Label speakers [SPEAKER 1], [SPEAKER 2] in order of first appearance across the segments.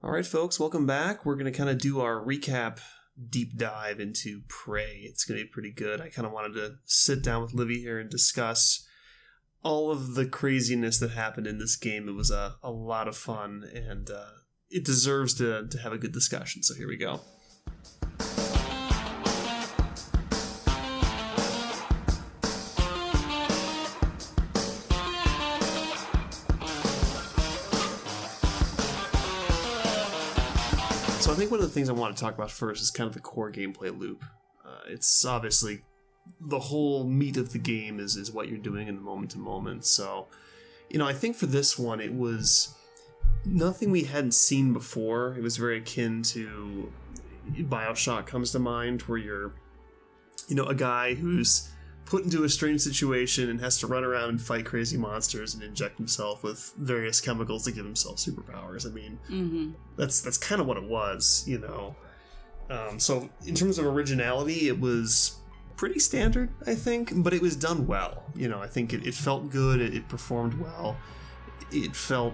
[SPEAKER 1] All right, folks, welcome back. We're going to kind of do our recap deep dive into Prey. It's going to be pretty good. I kind of wanted to sit down with Livy here and discuss all of the craziness that happened in this game. It was a lot of fun, and it deserves to have a good discussion. So here we go. So I think one of the things I want to talk about first is kind of the core gameplay loop. It's obviously the whole meat of the game is what you're doing in the moment to moment. So, I think for this one, it was nothing we hadn't seen before. It was very akin to Bioshock comes to mind, where you're, a guy who's put into a strange situation and has to run around and fight crazy monsters and inject himself with various chemicals to give himself superpowers. I mean, that's kind of what it was, So in terms of originality, it was pretty standard, I think, but it was done well. I think it felt good, it performed well, it felt,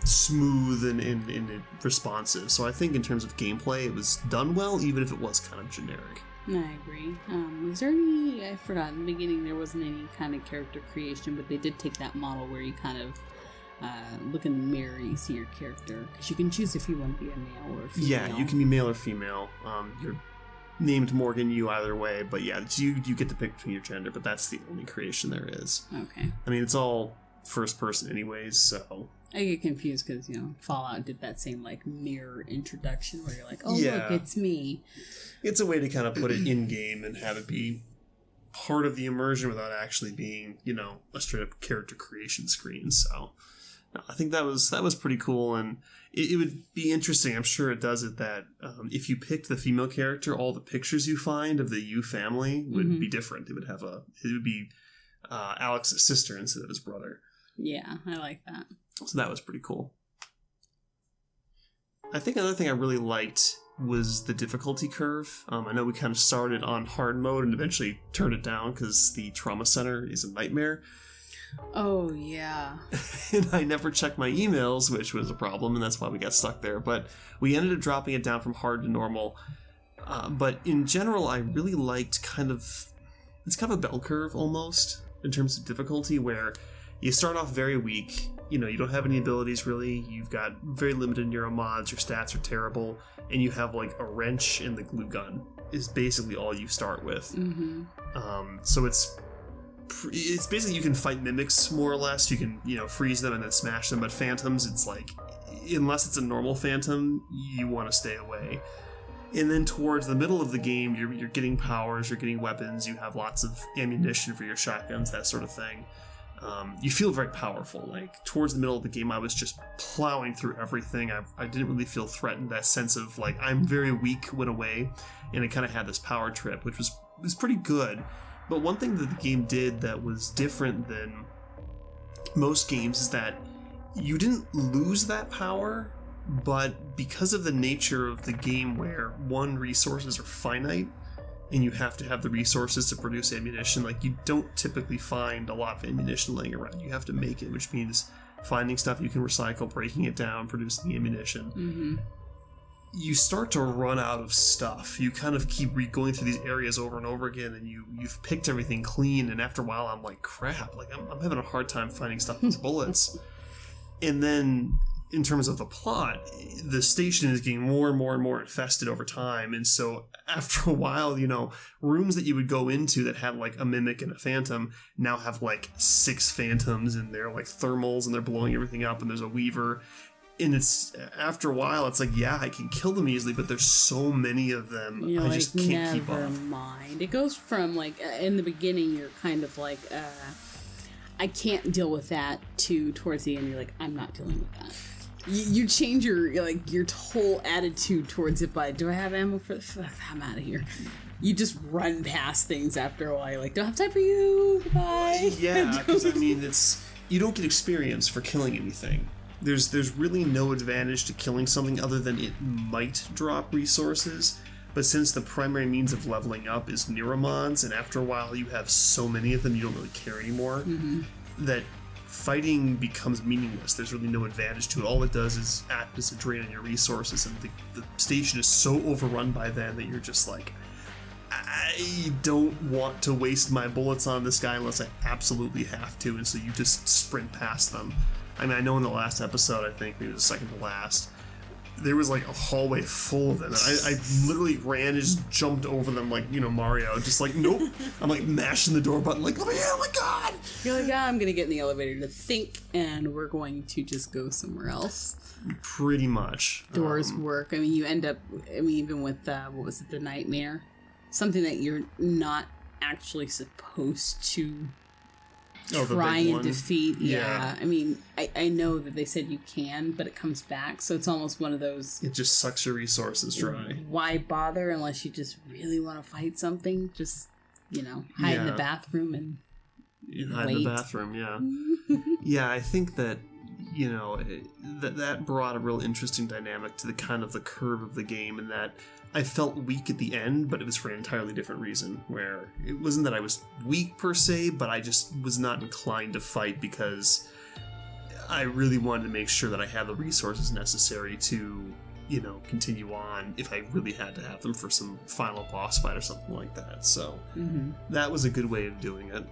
[SPEAKER 1] smooth and responsive. So I think in terms of gameplay, it was done well, even if it was kind of generic.
[SPEAKER 2] I agree. Was there any, I forgot, in the beginning there wasn't any kind of character creation, but they did take that model where you kind of look in the mirror and you see your character, because you can choose if you want to be a male or female.
[SPEAKER 1] Yeah, you can be male or female. You're named Morgan, you either way, but yeah, you get to pick between your gender, but that's the only creation there is.
[SPEAKER 2] Okay.
[SPEAKER 1] I mean, it's all first person anyways, so...
[SPEAKER 2] I get confused because, Fallout did that same, mirror introduction where you're like, oh,
[SPEAKER 1] yeah.
[SPEAKER 2] Look, it's me.
[SPEAKER 1] It's a way to kind of put it in-game and have it be part of the immersion without actually being, a straight-up character creation screen. So, I think that was pretty cool, and it would be interesting, I'm sure it does it, that if you picked the female character, all the pictures you find of the Yu family would be different. It would be Alex's sister instead of his brother.
[SPEAKER 2] Yeah, I like that.
[SPEAKER 1] So that was pretty cool. I think another thing I really liked was the difficulty curve. I know we kind of started on hard mode and eventually turned it down because the trauma center is a nightmare.
[SPEAKER 2] Oh, yeah.
[SPEAKER 1] And I never checked my emails, which was a problem, and that's why we got stuck there. But we ended up dropping it down from hard to normal. But in general, I really liked it's kind of a bell curve almost in terms of difficulty, where you start off very weak. You don't have any abilities really. You've got very limited neuromods. Your stats are terrible, and you have a wrench and the glue gun is basically all you start with. So it's basically you can fight mimics more or less. You can freeze them and then smash them. But phantoms, it's unless it's a normal phantom, you want to stay away. And then towards the middle of the game, you're getting powers, you're getting weapons, you have lots of ammunition for your shotguns, that sort of thing. You feel very powerful. Towards the middle of the game, I was just plowing through everything. I didn't really feel threatened. That sense of I'm very weak went away, and it kind of had this power trip, which was pretty good. But one thing that the game did that was different than most games is that you didn't lose that power, but because of the nature of the game, where resources are finite, and you have to have the resources to produce ammunition, you don't typically find a lot of ammunition laying around. You have to make it, which means finding stuff you can recycle, breaking it down, producing the ammunition. You start to run out of stuff. You kind of keep going through these areas over and over again, and you've picked everything clean, and after a while I'm like, crap, I'm having a hard time finding stuff with bullets. And then in terms of the plot, the station is getting more and more and more infested over time, and so after a while, rooms that you would go into that had a mimic and a phantom now have 6 phantoms, and they're thermals, and they're blowing everything up, and there's a weaver, and it's after a while it's I can kill them easily, but there's so many of them. I just can't keep up. Never
[SPEAKER 2] mind. It goes from in the beginning you're kind of I can't deal with that, to towards the end you're I'm not dealing with that. You change your whole attitude towards it by, do I have ammo for the... I'm out of here. You just run past things after a while. You're don't have time for you. Goodbye.
[SPEAKER 1] Yeah, because you don't get experience for killing anything. There's really no advantage to killing something other than it might drop resources. But since the primary means of leveling up is neuromods, and after a while you have so many of them you don't really care anymore, that fighting becomes meaningless. There's really no advantage to it. All it does is act as a drain on your resources, and the station is so overrun by then that you're just like, I don't want to waste my bullets on this guy unless I absolutely have to, and so you just sprint past them. I mean, I know in the last episode, I think maybe the second to last, there was like a hallway full of them, and I literally ran and just jumped over them like, Mario, just like, nope. I'm like mashing the door button like, let me in, oh my god!
[SPEAKER 2] You're like, I'm gonna get in the elevator to think, and we're going to just go somewhere else.
[SPEAKER 1] Pretty much.
[SPEAKER 2] Doors work. I mean, you end up, even with, what was it, the nightmare? Something that you're not actually supposed to try and defeat. Yeah. I mean, I know that they said you can, but it comes back, so it's almost one of those...
[SPEAKER 1] It just sucks your resources dry.
[SPEAKER 2] Why bother unless you just really want to fight something? Just, hide in the bathroom and
[SPEAKER 1] hide in the bathroom, yeah. Yeah, I think that, that brought a real interesting dynamic to the kind of the curve of the game, and that I felt weak at the end, but it was for an entirely different reason, where it wasn't that I was weak per se, but I just was not inclined to fight because I really wanted to make sure that I had the resources necessary to, continue on if I really had to have them for some final boss fight or something like that. So that was a good way of doing it.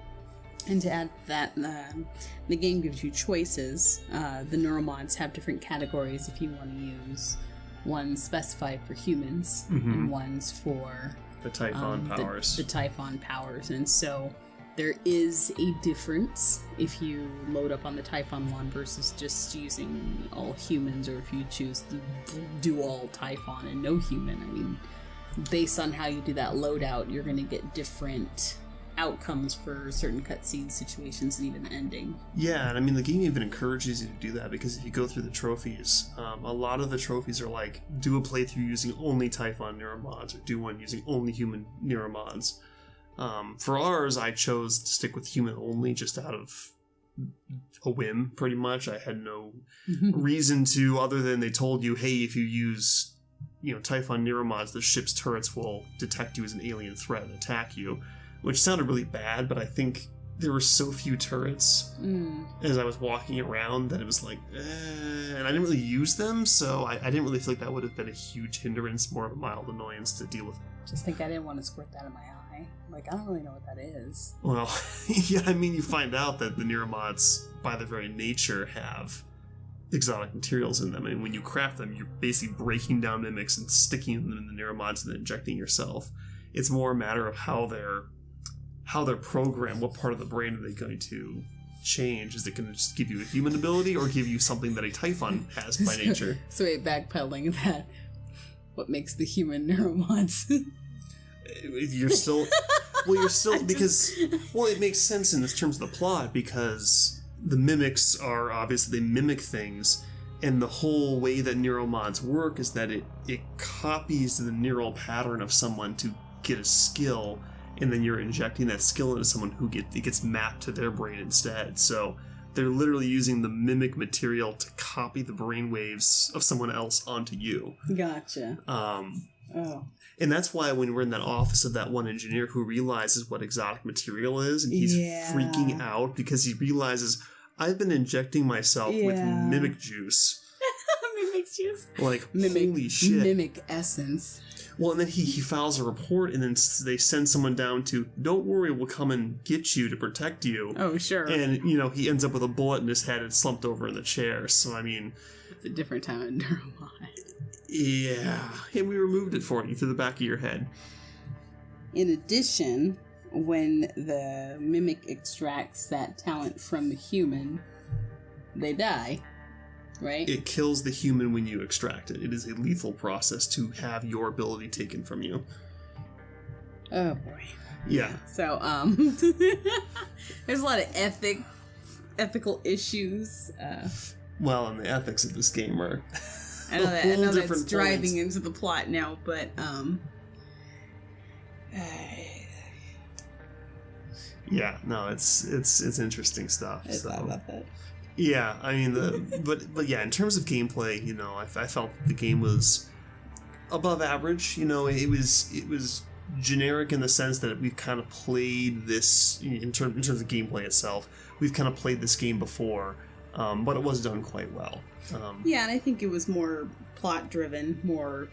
[SPEAKER 2] And to add that, the game gives you choices. The neuromods have different categories if you want to use. One's specified for humans, and one's for
[SPEAKER 1] the Typhon powers.
[SPEAKER 2] The Typhon powers, and so there is a difference if you load up on the Typhon one versus just using all humans, or if you choose to do all Typhon and no human. I mean, based on how you do that loadout, you're going to get different outcomes for certain cutscene situations and even the ending.
[SPEAKER 1] Yeah, and I mean, the game even encourages you to do that, because if you go through the trophies, a lot of the trophies are like, do a playthrough using only Typhon neuromods, or do one using only human neuromods. For ours, I chose to stick with human only just out of a whim, pretty much. I had no reason to, other than they told you, hey, if you use Typhon neuromods, the ship's turrets will detect you as an alien threat and attack you. Which sounded really bad, but I think there were so few turrets as I was walking around that it was like, and I didn't really use them, so I didn't really feel like that would have been a huge hindrance, more of a mild annoyance to deal with.
[SPEAKER 2] Just think I didn't want to squirt that in my eye. Like, I don't really know what that is.
[SPEAKER 1] Well, yeah, I mean, you find out that the neuromods, by their very nature, have exotic materials in them, and when you craft them, you're basically breaking down mimics and sticking them in the neuromods and then injecting yourself. It's more a matter of how they're programmed. What part of the brain are they going to change? Is it going to just give you a human ability, or give you something that a Typhon has by nature?
[SPEAKER 2] So wait, backpedaling that. What makes the human neuromods?
[SPEAKER 1] You're still because it makes sense in this terms of the plot, because the mimics are obviously, they mimic things, and the whole way that neuromods work is that it copies the neural pattern of someone to get a skill, and then you're injecting that skill into someone who gets mapped to their brain instead. So they're literally using the mimic material to copy the brain waves of someone else onto you.
[SPEAKER 2] Gotcha.
[SPEAKER 1] And that's why when we're in that office of that one engineer who realizes what exotic material is, and he's freaking out because he realizes, I've been injecting myself with mimic juice.
[SPEAKER 2] Mimic juice?
[SPEAKER 1] Like, holy shit.
[SPEAKER 2] Mimic essence.
[SPEAKER 1] Well, and then he files a report, and then they send someone down to, don't worry, we'll come and get you to protect you.
[SPEAKER 2] Oh, sure.
[SPEAKER 1] And, he ends up with a bullet in his head and slumped over in the chair. So, I mean...
[SPEAKER 2] It's a different time in Neuromod.
[SPEAKER 1] Yeah. And we removed it for you through the back of your head.
[SPEAKER 2] In addition, when the mimic extracts that talent from the human, they die. Right?
[SPEAKER 1] It kills the human when you extract it. It is a lethal process to have your ability taken from you.
[SPEAKER 2] Oh boy.
[SPEAKER 1] Yeah.
[SPEAKER 2] So, there's a lot of ethical issues.
[SPEAKER 1] Well, and the ethics of this game are
[SPEAKER 2] I know that's driving into the plot now, but
[SPEAKER 1] yeah, no, it's interesting stuff.
[SPEAKER 2] I thought about that.
[SPEAKER 1] Yeah, I mean, but yeah, in terms of gameplay, I felt the game was above average. It was generic in the sense that we've kind of played this in terms of gameplay itself. We've kind of played this game before, but it was done quite well.
[SPEAKER 2] Yeah, and I think it was more plot driven, more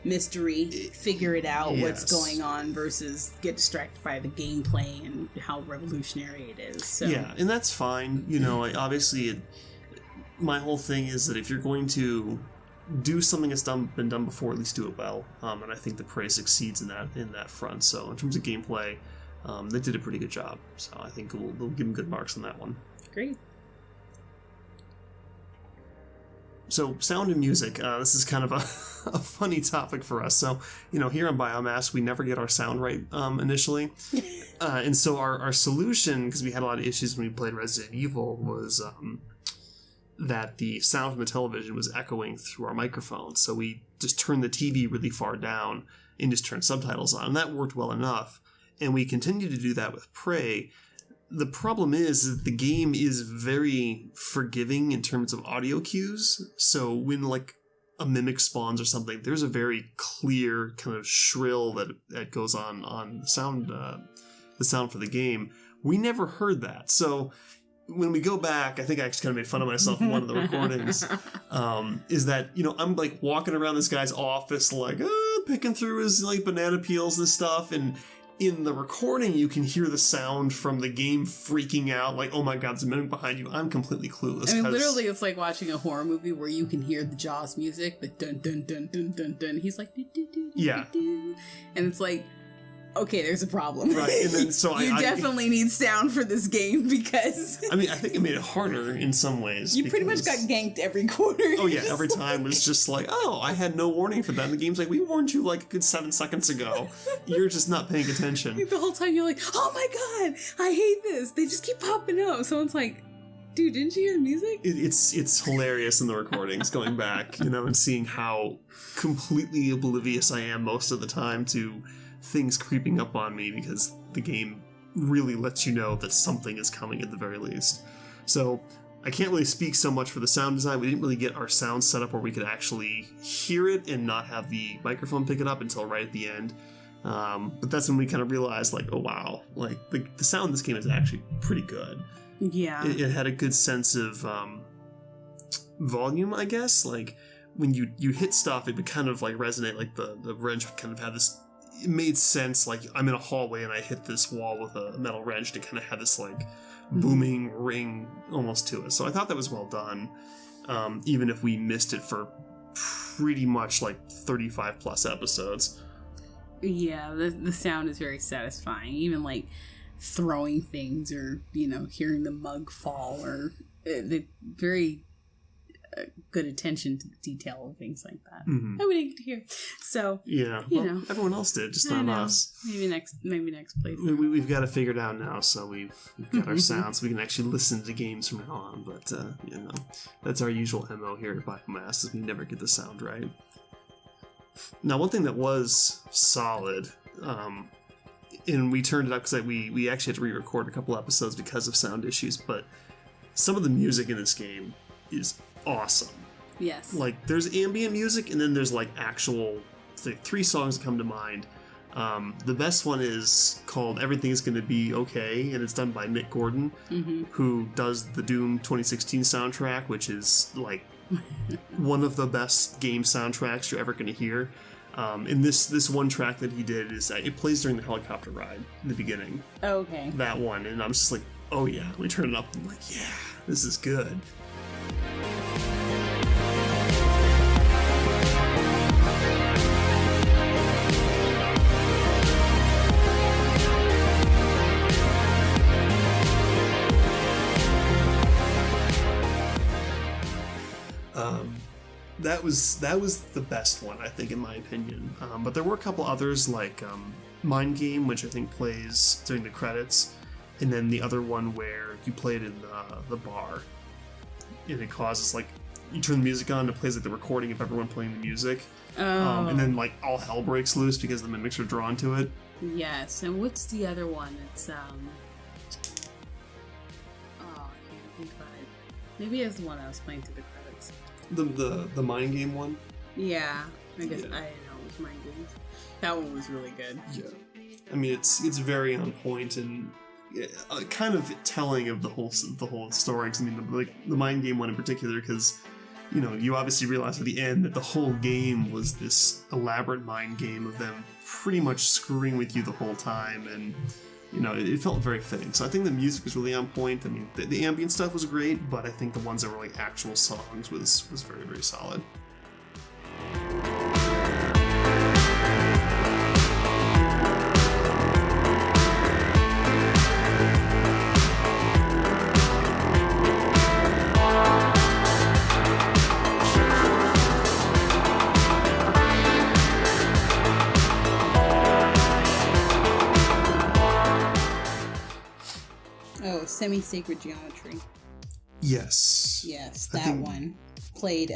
[SPEAKER 2] mystery, figure it out what's going on versus get distracted by the gameplay and how revolutionary it is. So.
[SPEAKER 1] Yeah, and that's fine. You know, obviously, my whole thing is that if you're going to do something that's been done before, at least do it well. And I think the Prey succeeds in that front. So in terms of gameplay, they did a pretty good job. So I think we'll give them good marks on that one.
[SPEAKER 2] Great.
[SPEAKER 1] So sound and music, this is kind of a funny topic for us. So, you know, here on Biomassed, we never get our sound right initially. And so our solution, because we had a lot of issues when we played Resident Evil, was that the sound from the television was echoing through our microphone. So we just turned the TV really far down and just turned subtitles on. And that worked well enough. And we continue to do that with Prey. The problem is that the game is very forgiving in terms of audio cues. So when like a mimic spawns or something, there's a very clear kind of shrill that goes on the sound for the game. We never heard that. So when we go back, I think I actually kind of made fun of myself in one of the recordings, is that, you know, I'm like walking around this guy's office like picking through his like banana peels and stuff, and in the recording, you can hear the sound from the game freaking out, like, oh my god, there's a mimic behind you. I'm completely clueless.
[SPEAKER 2] I mean, literally, it's like watching a horror movie where you can hear the Jaws music, the dun dun dun dun dun dun. He's like, do, do, do,
[SPEAKER 1] yeah.
[SPEAKER 2] Do, do. And it's like, okay, there's a problem.
[SPEAKER 1] Right, and then so
[SPEAKER 2] you definitely need sound for this game because...
[SPEAKER 1] I mean, I think it made it harder in some ways.
[SPEAKER 2] You pretty much got ganked every quarter.
[SPEAKER 1] Oh yeah, every time was just like, oh, I had no warning for that. And the game's like, we warned you like a good 7 seconds ago. You're just not paying attention.
[SPEAKER 2] The whole time you're like, oh my god, I hate this. They just keep popping up. Someone's like, dude, didn't you hear the music?
[SPEAKER 1] It's hilarious in the recordings, going back, you know, and seeing how completely oblivious I am most of the time to things creeping up on me, because the game really lets you know that something is coming at the very least. So I can't really speak so much for the sound design. We didn't really get our sound set up where we could actually hear it and not have the microphone pick it up until right at the end. But that's when we kind of realized, like, oh wow, like the sound in this game is actually pretty good.
[SPEAKER 2] Yeah.
[SPEAKER 1] It had a good sense of volume, I guess. Like when you hit stuff, it would kind of like resonate, like the wrench would kind of have this. It made sense, like I'm in a hallway and I hit this wall with a metal wrench to kind of have this like booming ring almost to it. So I thought that was well done, even if we missed it for pretty much like 35 plus episodes.
[SPEAKER 2] Yeah, the sound is very satisfying. Even like throwing things or, you know, hearing the mug fall, or the very good attention to the detail of things like that.
[SPEAKER 1] Mm-hmm.
[SPEAKER 2] I wouldn't get to hear. So
[SPEAKER 1] yeah,
[SPEAKER 2] you know,
[SPEAKER 1] everyone else did, just not us.
[SPEAKER 2] Maybe next playthrough.
[SPEAKER 1] We've got it figured out now, so we've got our sounds. So we can actually listen to games from now on. But you know, that's our usual MO here at Biomassed, is we never get the sound right. Now, one thing that was solid, and we turned it up because we actually had to re-record a couple episodes because of sound issues, but some of the music in this game is awesome.
[SPEAKER 2] Yes.
[SPEAKER 1] Like, there's ambient music, and then there's like actual, like 3 songs that come to mind. The best one is called Everything's Gonna Be Okay, and it's done by Nick Gordon, who does the Doom 2016 soundtrack, which is like one of the best game soundtracks you're ever gonna hear. And this one track that he did is it plays during the helicopter ride in the beginning.
[SPEAKER 2] Okay.
[SPEAKER 1] That one, and I'm just like, oh yeah. We turn it up, and I'm like, yeah, this is good. That was the best one, I think, in my opinion. But there were a couple others, like Mind Game, which I think plays during the credits, and then the other one where you play it in the bar, and it causes, like, you turn the music on, it plays like the recording of everyone playing the music, and then like all hell breaks loose because the mimics are drawn to it.
[SPEAKER 2] Yes, and what's the other one? It's I can't think about it. Maybe it's the one I was playing through the credits.
[SPEAKER 1] The Mind Game one?
[SPEAKER 2] Yeah, I guess
[SPEAKER 1] Yeah.
[SPEAKER 2] I don't those mind games. That one was really good.
[SPEAKER 1] Yeah. I mean, it's very on point and kind of telling of the whole story. 'Cause, I mean, the mind game one in particular, because you obviously realize at the end that the whole game was this elaborate mind game of them pretty much screwing with you the whole time, and it felt very fitting. So I think the music was really on point. I mean, the ambient stuff was great, but I think the ones that were like actual songs was very, very solid.
[SPEAKER 2] Semi-Sacred Geometry.
[SPEAKER 1] Yes.
[SPEAKER 2] Yes, that one played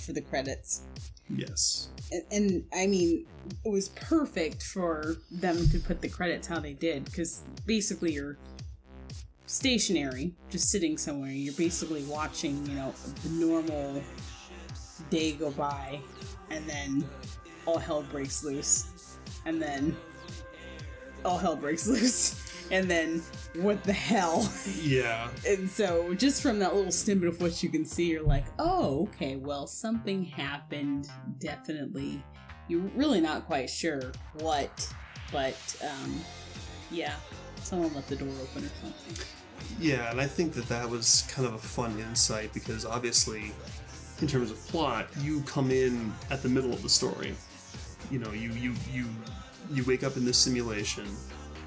[SPEAKER 2] for the credits.
[SPEAKER 1] Yes.
[SPEAKER 2] And I mean, it was perfect for them to put the credits how they did, because basically you're stationary, just sitting somewhere. You're basically watching, the normal day go by, and then all hell breaks loose, and then all hell breaks loose. And then, what the hell?
[SPEAKER 1] Yeah.
[SPEAKER 2] And so, just from that little snippet of what you can see, you're like, oh, okay, well, something happened, definitely. You're really not quite sure what, but, yeah, someone left the door open or something.
[SPEAKER 1] Yeah, and I think that was kind of a fun insight, because obviously, in terms of plot, you come in at the middle of the story. You wake up in this simulation.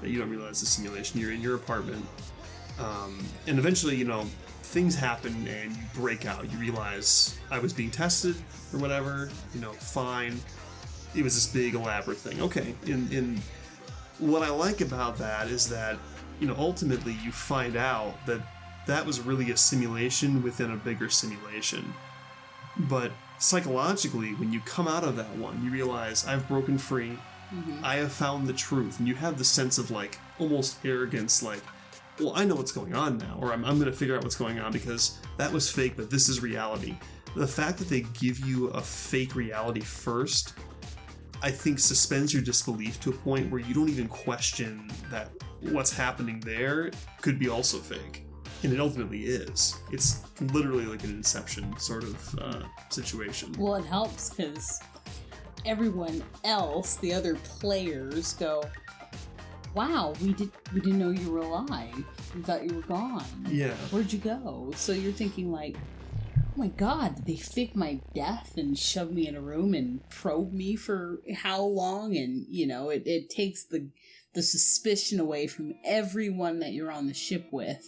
[SPEAKER 1] You don't realize the simulation. You're in your apartment, and eventually, things happen and you break out. You realize I was being tested or whatever. Fine. It was this big elaborate thing. Okay. And what I like about that is that ultimately you find out that was really a simulation within a bigger simulation. But psychologically, when you come out of that one, you realize I've broken free. Mm-hmm. I have found the truth, and you have the sense of almost arrogance, well, I know what's going on now, or I'm going to figure out what's going on because that was fake, but this is reality. The fact that they give you a fake reality first, I think suspends your disbelief to a point where you don't even question that what's happening there could be also fake. And it ultimately is. It's literally like an Inception sort of situation.
[SPEAKER 2] Well, it helps because everyone else, the other players, go, wow, we didn't know you were alive. We thought you were gone.
[SPEAKER 1] Yeah.
[SPEAKER 2] Where'd you go? So you're thinking oh my god, did they fake my death and shove me in a room and probe me for how long? And, it takes the suspicion away from everyone that you're on the ship with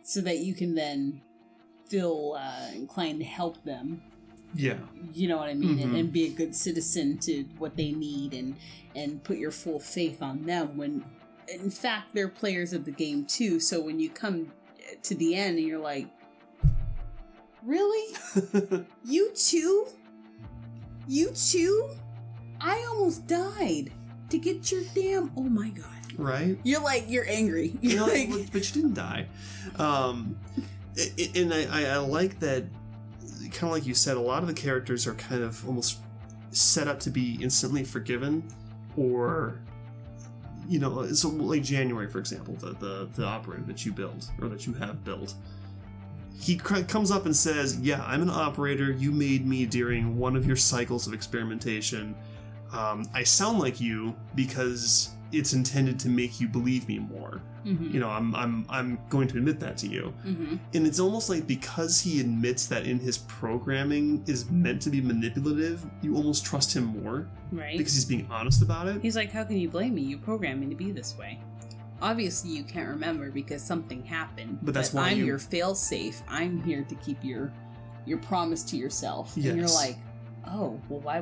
[SPEAKER 2] so that you can then feel inclined to help them.
[SPEAKER 1] Yeah.
[SPEAKER 2] You know what I mean?
[SPEAKER 1] Mm-hmm.
[SPEAKER 2] And be a good citizen to what they need and put your full faith on them when, in fact, they're players of the game too. So when you come to the end and you're like, really? You too? You too? I almost died to get your damn... Oh my god.
[SPEAKER 1] Right?
[SPEAKER 2] You're angry. You're
[SPEAKER 1] but you didn't die. And I like that, kind of like you said, a lot of the characters are kind of almost set up to be instantly forgiven, or so like January, for example, the operator that you build or that you have built, he comes up and says, yeah, I'm an operator, you made me during one of your cycles of experimentation. I sound like you because it's intended to make you believe me more. Mm-hmm. I'm going to admit that to you. Mm-hmm. And it's almost like because he admits that in his programming is meant to be manipulative, you almost trust him more.
[SPEAKER 2] Right.
[SPEAKER 1] Because he's being honest about it.
[SPEAKER 2] He's like, how can you blame me? You programmed me to be this way. Obviously you can't remember because something happened.
[SPEAKER 1] But that's why
[SPEAKER 2] I'm your fail-safe. I'm here to keep your promise to yourself. Yes. And you're like, oh, well, why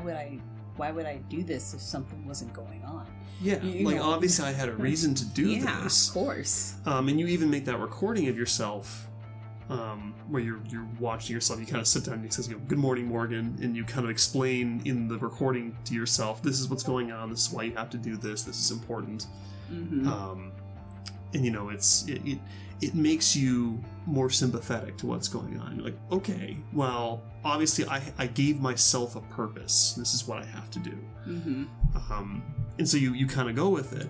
[SPEAKER 2] would I do this if something wasn't going on?
[SPEAKER 1] Yeah, obviously I had a reason to do this.
[SPEAKER 2] Yeah, of course.
[SPEAKER 1] And you even make that recording of yourself, where you're watching yourself. You kind of sit down and he says, "Good morning, Morgan," and you kind of explain in the recording to yourself, "This is what's going on. This is why you have to do this. This is important." Mm-hmm. And, it makes you more sympathetic to what's going on. You're like, okay, well, obviously I gave myself a purpose. This is what I have to do.
[SPEAKER 2] Mm-hmm.
[SPEAKER 1] And so you kind of go with it.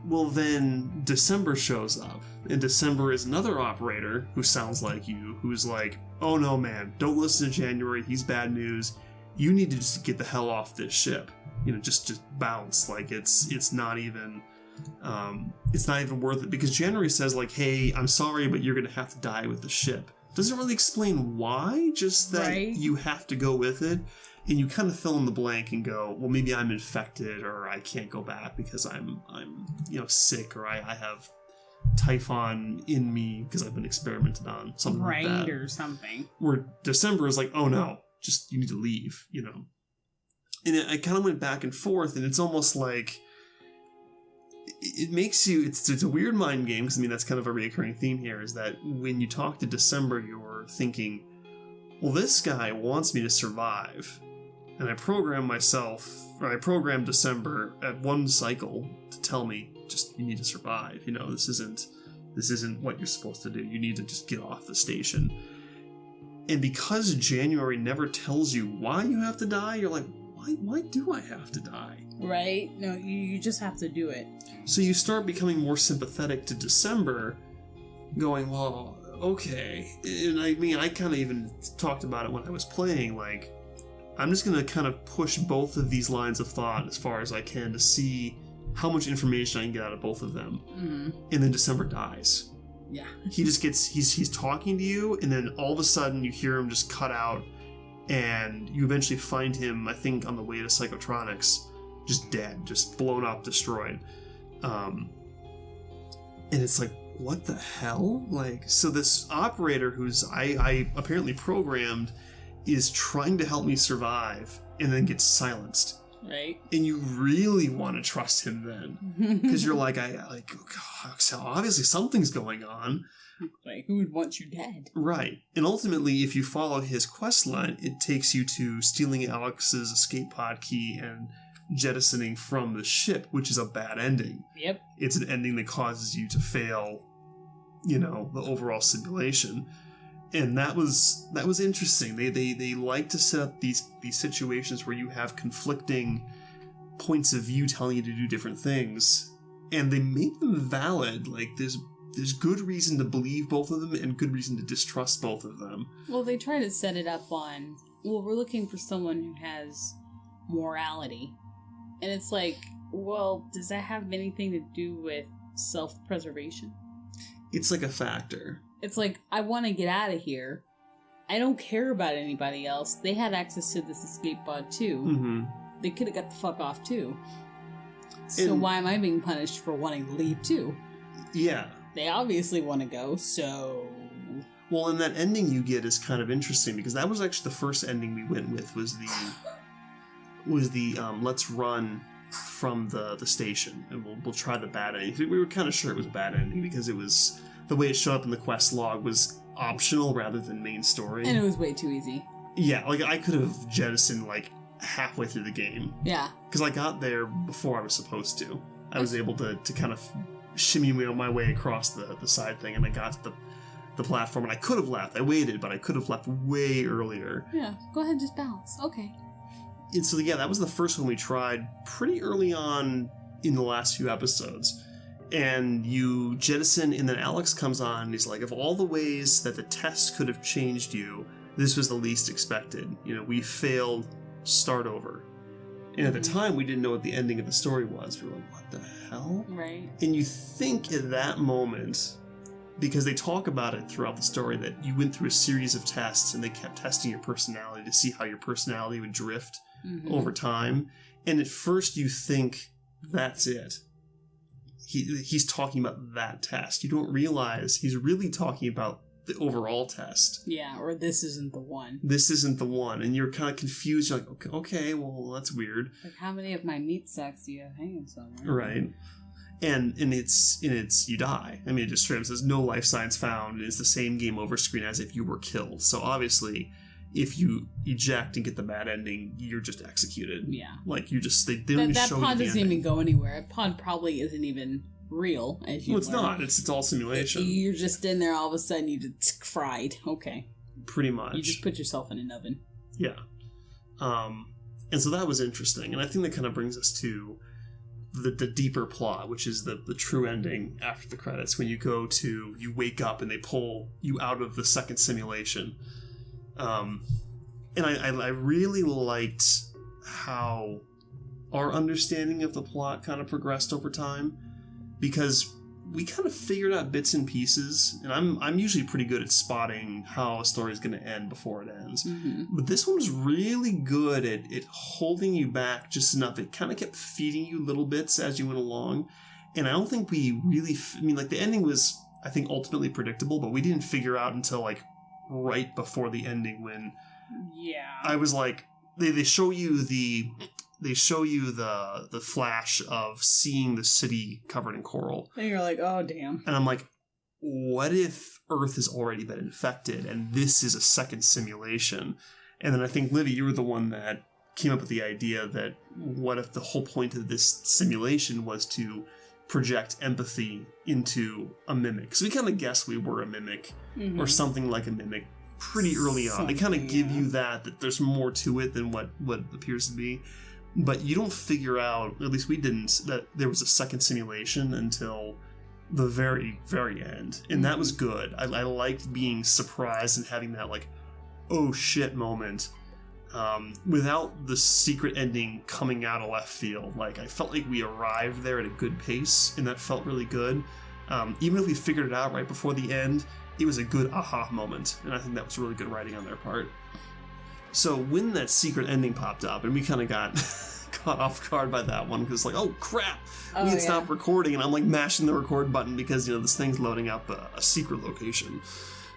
[SPEAKER 1] Well, then December shows up, and December is another operator who sounds like you, who's like, oh no, man, don't listen to January, he's bad news. You need to just get the hell off this ship. Just bounce. Like, it's not even worth it, because January says, like, hey, I'm sorry, but you're gonna have to die with the ship. Doesn't really explain why, just that you have to go with it. And you kind of fill in the blank and go, well, maybe I'm infected, or I can't go back because I'm sick, or I have Typhon in me because I've been experimented on, something like that.
[SPEAKER 2] Right, or something.
[SPEAKER 1] Where December is like, oh no, just you need to leave, And I kind of went back and forth, and it's almost like it makes you. It's a weird mind game, because that's kind of a recurring theme here. Is that when you talk to December, you're thinking, well, this guy wants me to survive. And I programmed December at one cycle to tell me, just, you need to survive. This isn't what you're supposed to do. You need to just get off the station. And because January never tells you why you have to die, you're like, why do I have to die?
[SPEAKER 2] Right? No, you just have to do it.
[SPEAKER 1] So you start becoming more sympathetic to December, going, well, okay. And I kind of even talked about it when I was playing, like, I'm just going to kind of push both of these lines of thought as far as I can to see how much information I can get out of both of them.
[SPEAKER 2] Mm-hmm.
[SPEAKER 1] And then December dies.
[SPEAKER 2] Yeah.
[SPEAKER 1] He just he's talking to you, and then all of a sudden you hear him just cut out, and you eventually find him, I think, on the way to Psychotronics, just dead, just blown up, destroyed. And it's like, what the hell? Like, so this operator who's I apparently programmed is trying to help me survive, and then gets silenced.
[SPEAKER 2] Right.
[SPEAKER 1] And you really want to trust him then, because you're like, oh God, so obviously something's going on.
[SPEAKER 2] Like, who would want you dead?
[SPEAKER 1] Right. And ultimately, if you follow his quest line, it takes you to stealing Alex's escape pod key and jettisoning from the ship, which is a bad ending.
[SPEAKER 2] Yep.
[SPEAKER 1] It's an ending that causes you to fail, the overall simulation. And that was interesting. They like to set up these situations where you have conflicting points of view telling you to do different things, and they make them valid. Like, there's good reason to believe both of them and good reason to distrust both of them.
[SPEAKER 2] Well, they try to set it up on, well, we're looking for someone who has morality. And it's like, well, does that have anything to do with self-preservation?
[SPEAKER 1] It's like a factor.
[SPEAKER 2] It's like, I want to get out of here. I don't care about anybody else. They had access to this escape pod too.
[SPEAKER 1] Mm-hmm.
[SPEAKER 2] They could have got the fuck off too. So why am I being punished for wanting to leave too? Yeah. They obviously want to go, so...
[SPEAKER 1] Well, and that ending you get is kind of interesting, because that was actually the first ending we went with, was the let's run from the station, and we'll try the bad ending. We were kind of sure it was a bad ending, because it was... The way it showed up in the quest log was optional rather than main story.
[SPEAKER 2] And it was way too easy.
[SPEAKER 1] Yeah, like, I could have jettisoned, like, halfway through the game.
[SPEAKER 2] Yeah.
[SPEAKER 1] Because I got there before I was supposed to. I was able to kind of shimmy my way across the side thing, and I got to the platform, and I could have left. I waited, but I could have left way earlier.
[SPEAKER 2] Yeah, go ahead and just bounce. Okay.
[SPEAKER 1] And so, yeah, that was the first one we tried pretty early on in the last few episodes. And you jettison, and then Alex comes on, and he's like, of all the ways that the test could have changed you, this was the least expected. We failed, start over. And at the time, we didn't know what the ending of the story was. We were like, what the hell?
[SPEAKER 2] Right.
[SPEAKER 1] And you think at that moment, because they talk about it throughout the story, that you went through a series of tests, and they kept testing your personality to see how your personality would drift over time. And at first, you think, that's it. He's talking about that test. You don't realize he's really talking about the overall test.
[SPEAKER 2] Yeah, or this isn't the one.
[SPEAKER 1] This isn't the one, and you're kind of confused. You're like, okay, well, that's weird.
[SPEAKER 2] Like, how many of my meat sacks do you have hanging somewhere?
[SPEAKER 1] Right. And it's you die. I mean, it just straight up says no life signs found, and it's the same game over screen as if you were killed. So obviously, if you eject and get the bad ending, you're just executed.
[SPEAKER 2] Yeah.
[SPEAKER 1] Like, you just, they don't even show you the
[SPEAKER 2] pod doesn't
[SPEAKER 1] ending.
[SPEAKER 2] even go anywhere. That pod probably isn't even real, as you
[SPEAKER 1] Well, it's
[SPEAKER 2] learn.
[SPEAKER 1] not. It's all simulation.
[SPEAKER 2] You're just in there, all of a sudden you just fried. Okay.
[SPEAKER 1] Pretty much.
[SPEAKER 2] You just put yourself in an oven.
[SPEAKER 1] Yeah. And so that was interesting. And I think that kind of brings us to the deeper plot, which is the true ending after the credits, when you wake up and they pull you out of the second simulation. And I really liked how our understanding of the plot kind of progressed over time, because we kind of figured out bits and pieces, and I'm usually pretty good at spotting how a story is going to end before it ends.
[SPEAKER 2] Mm-hmm.
[SPEAKER 1] But this one was really good at holding you back just enough. It kind of kept feeding you little bits as you went along, and I don't think we really... the ending was, I think, ultimately predictable, but we didn't figure out until, like, right before the ending when...
[SPEAKER 2] Yeah.
[SPEAKER 1] I was like... They show you the flash of seeing the city covered in coral.
[SPEAKER 2] And you're like, oh, damn.
[SPEAKER 1] And I'm like, what if Earth has already been infected and this is a second simulation? And then I think, Livy, you were the one that came up with the idea that what if the whole point of this simulation was to project empathy into a mimic? So we kind of guessed we were a mimic, or something like a mimic, pretty early on. They kind of give you that there's more to it than what appears to be. But you don't figure out, at least we didn't, that there was a second simulation until the very, very end. And that was good. I liked being surprised and having that, like, oh shit moment, without the secret ending coming out of left field. Like, I felt like we arrived there at a good pace, and that felt really good. Even if we figured it out right before the end, it was a good aha moment, and I think that was really good writing on their part. So when that secret ending popped up, and we kind of got caught off guard by that one, because like, oh crap, we had stopped recording, and I'm like mashing the record button because this thing's loading up a secret location.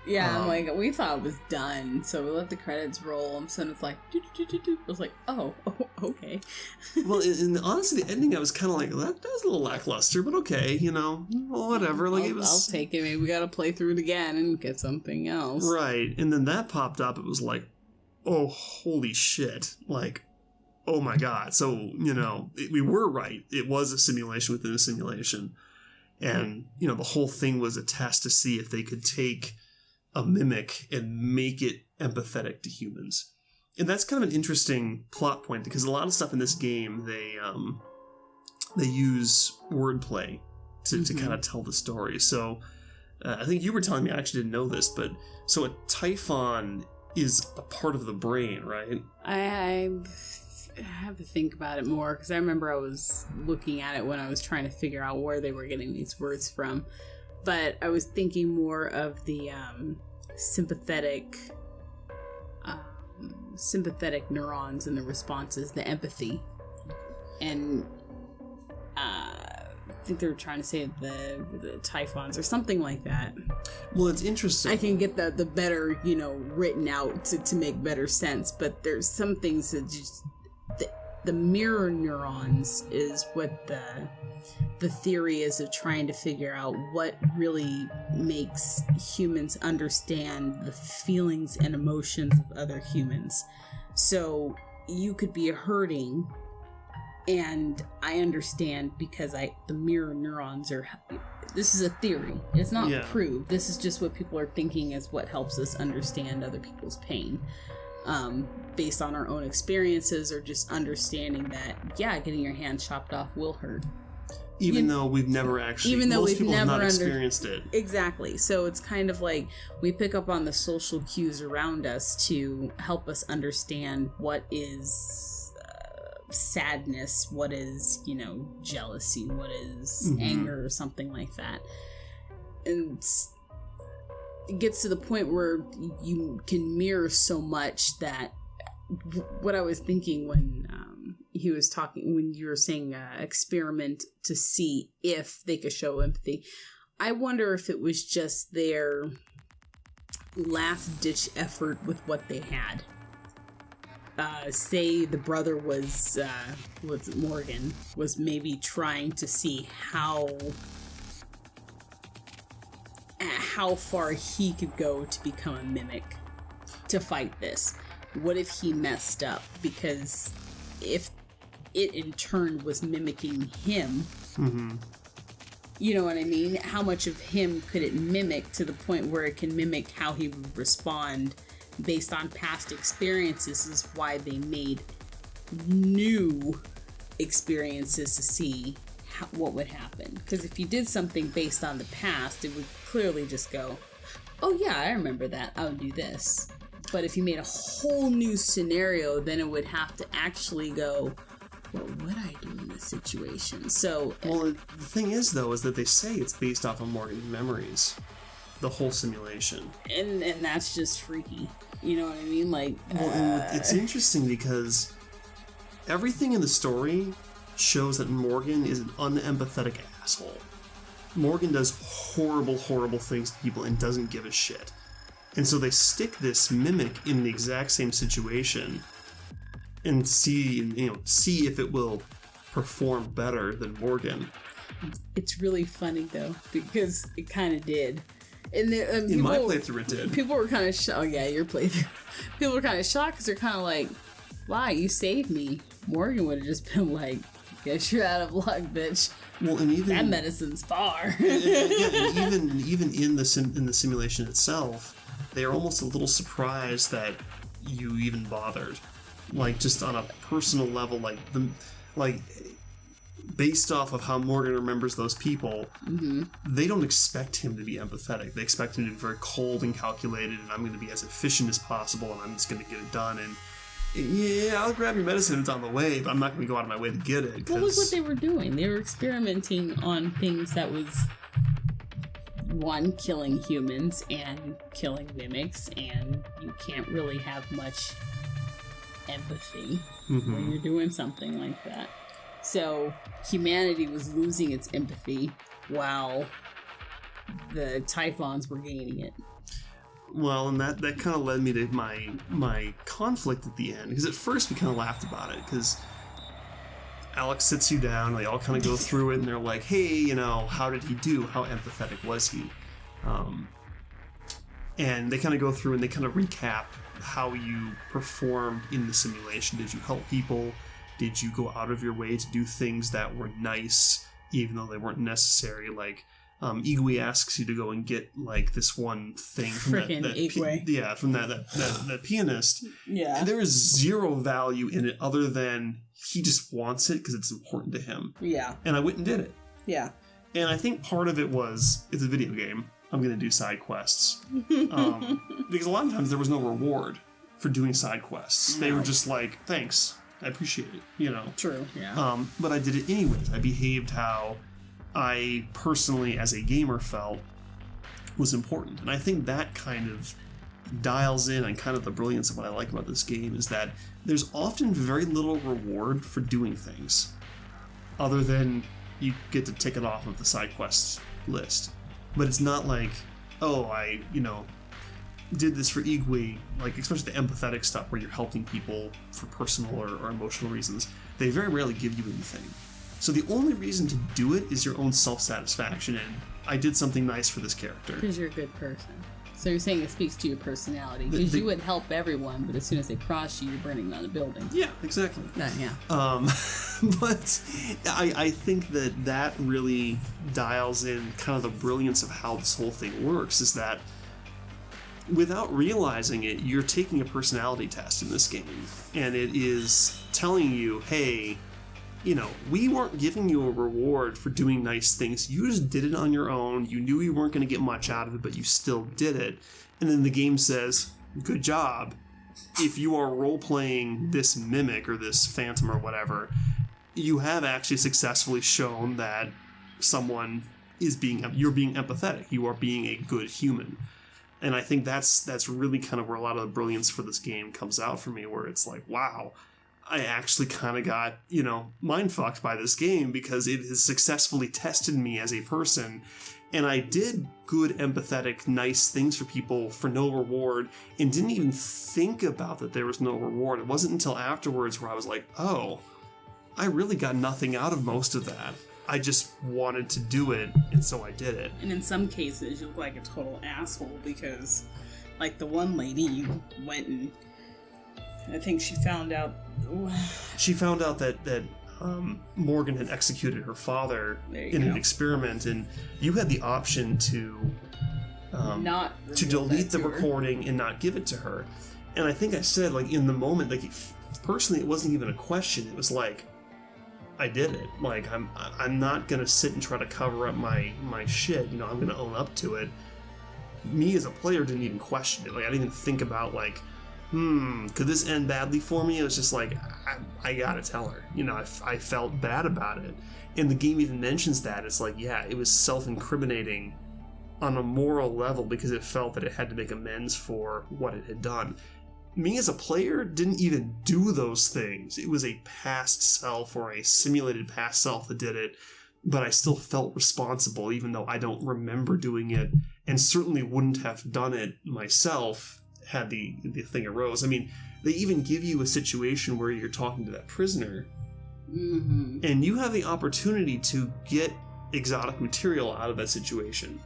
[SPEAKER 2] Yeah, I'm like, we thought it was done, so we let the credits roll, and so it's like, I was like, oh, okay.
[SPEAKER 1] Well, and honestly, the ending, I was kind of like, that was a little lackluster, but okay, well, whatever. Like, it was.
[SPEAKER 2] I'll take it. Maybe we gotta play through it again and get something else.
[SPEAKER 1] Right, and then that popped up. It was like, oh, holy shit! Like, oh my god. So we were right. It was a simulation within a simulation, and the whole thing was a test to see if they could take a mimic and make it empathetic to humans. And that's kind of an interesting plot point, because a lot of stuff in this game, they use wordplay to kind of tell the story. So I think you were telling me, I actually didn't know this, but so a typhon is a part of the brain, right?
[SPEAKER 2] I have to think about it more, because I remember I was looking at it when I was trying to figure out where they were getting these words from. But I was thinking more of the sympathetic neurons and the responses, the empathy. And I think they were trying to say the typhons or something like that.
[SPEAKER 1] Well, it's interesting.
[SPEAKER 2] I can get the better, written out to make better sense, but there's some things that just... The mirror neurons is what the theory is of trying to figure out what really makes humans understand the feelings and emotions of other humans. So you could be hurting, and I understand because the mirror neurons are... This is a theory. It's not proved. This is just what people are thinking is what helps us understand other people's pain. Based on our own experiences, or just understanding that, getting your hand chopped off will hurt.
[SPEAKER 1] Even though we've never actually... Most people have not experienced it.
[SPEAKER 2] Exactly. So it's kind of like we pick up on the social cues around us to help us understand what is sadness, what is, jealousy, what is anger, or something like that. And it gets to the point where you can mirror so much that what I was thinking when he was talking, when you were saying experiment to see if they could show empathy, I wonder if it was just their last ditch effort with what they had. Say the brother was Morgan was maybe trying to see how far he could go to become a mimic to fight this. What if he messed up? Because if it in turn was mimicking him, You know what I mean? How much of him could it mimic to the point where it can mimic how he would respond based on past experiences is why they made new experiences to see what would happen. Because if you did something based on the past, it would clearly just go, oh yeah, I remember that, I would do this. But if you made a whole new scenario, then it would have to actually go, what would I do in this situation? So,
[SPEAKER 1] well, the thing is, though, is that they say it's based off of Morgan's memories, the whole simulation,
[SPEAKER 2] and that's just freaky. You know what I mean? Like,
[SPEAKER 1] well, it's interesting because everything in the story shows that Morgan is an unempathetic asshole. Morgan does horrible, horrible things to people and doesn't give a shit. And so they stick this mimic in the exact same situation and see if it will perform better than Morgan.
[SPEAKER 2] It's really funny though, because it kind of did. And
[SPEAKER 1] in my playthrough, it did.
[SPEAKER 2] People were kind of shocked. Oh yeah, your playthrough. People were kind of shocked because they're kind of like, "Wow, you saved me." Morgan would have just been like, "Guess you're out of luck, bitch."
[SPEAKER 1] Well, and even
[SPEAKER 2] that medicine's far.
[SPEAKER 1] and even in the simulation itself, they are almost a little surprised that you even bothered. Like, just on a personal level, based off of how Morgan remembers those people, they don't expect him to be empathetic. They expect him to be very cold and calculated, and I'm going to be as efficient as possible, and I'm just going to get it done. And yeah, I'll grab your medicine, it's on the way, but I'm not going to go out of my way to get it.
[SPEAKER 2] Well, look what they were doing. They were experimenting on things that was, one, killing humans and killing mimics, and you can't really have much empathy when you're doing something like that. So humanity was losing its empathy while the Typhons were gaining it.
[SPEAKER 1] Well, and that kind of led me to my conflict at the end, because at first we kind of laughed about it, because Alex sits you down, they all kind of go through it, and they're like, hey, how did he do? How empathetic was he? And they kind of go through and they kind of recap how you performed in the simulation. Did you help people? Did you go out of your way to do things that were nice, even though they weren't necessary? Like, Igwe asks you to go and get, like, this one thing from that pianist.
[SPEAKER 2] Yeah.
[SPEAKER 1] And there is zero value in it other than he just wants it because it's important to him.
[SPEAKER 2] Yeah.
[SPEAKER 1] And I went and did it.
[SPEAKER 2] Yeah.
[SPEAKER 1] And I think part of it was, it's a video game, I'm going to do side quests. Because a lot of times there was no reward for doing side quests. They were just like, thanks, I appreciate it,
[SPEAKER 2] True, yeah.
[SPEAKER 1] But I did it anyways. I behaved how I personally, as a gamer, felt was important. And I think that kind of dials in on kind of the brilliance of what I like about this game, is that there's often very little reward for doing things, other than you get to tick it off of the side quests list. But it's not like, oh, I, did this for Igwe, like, especially the empathetic stuff where you're helping people for personal or emotional reasons. They very rarely give you anything. So the only reason to do it is your own self-satisfaction, and I did something nice for this character.
[SPEAKER 2] Because you're a good person. So you're saying it speaks to your personality. Because you would help everyone, but as soon as they cross you, you're burning down a building.
[SPEAKER 1] Yeah, exactly.
[SPEAKER 2] Yeah.
[SPEAKER 1] But I think that really dials in kind of the brilliance of how this whole thing works, is that without realizing it, you're taking a personality test in this game, and it is telling you, hey, we weren't giving you a reward for doing nice things. You just did it on your own. You knew you weren't going to get much out of it, but you still did it. And then the game says, good job. If you are role-playing this mimic or this phantom or whatever, you have actually successfully shown that you're being empathetic. You are being a good human. And I think that's really kind of where a lot of the brilliance for this game comes out for me, where it's like, wow, I actually kind of got, mind fucked by this game, because it has successfully tested me as a person. And I did good, empathetic, nice things for people for no reward, and didn't even think about that there was no reward. It wasn't until afterwards where I was like, oh, I really got nothing out of most of that. I just wanted to do it, and so I did it.
[SPEAKER 2] And in some cases, you look like a total asshole, because, like, the one lady went and I think she found out...
[SPEAKER 1] She found out that Morgan had executed her father in
[SPEAKER 2] go.
[SPEAKER 1] an experiment, and you had the option to
[SPEAKER 2] Not
[SPEAKER 1] to
[SPEAKER 2] reveal
[SPEAKER 1] delete
[SPEAKER 2] that
[SPEAKER 1] the
[SPEAKER 2] to her.
[SPEAKER 1] recording and not give it to her. And I think I said, like, in the moment, like, personally, it wasn't even a question. It was like, I did it. Like, I'm not gonna sit and try to cover up my shit. You know, I'm gonna own up to it. Me as a player didn't even question it. Like, I didn't even think about, like, could this end badly for me? It was just like, I gotta tell her. You know, I felt bad about it. And the game even mentions that. It's like, yeah, it was self-incriminating on a moral level because it felt that it had to make amends for what it had done. Me as a player didn't even do those things. It was a past self or a simulated past self that did it, but I still felt responsible even though I don't remember doing it, and certainly wouldn't have done it myself had the thing arose. I mean, they even give you a situation where you're talking to that prisoner, and you have the opportunity to get exotic material out of that situation,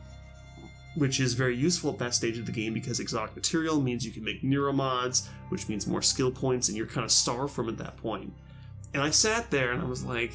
[SPEAKER 1] which is very useful at that stage of the game because exotic material means you can make neuromods, which means more skill points, and you're kind of starved from at that point. And I sat there and I was like,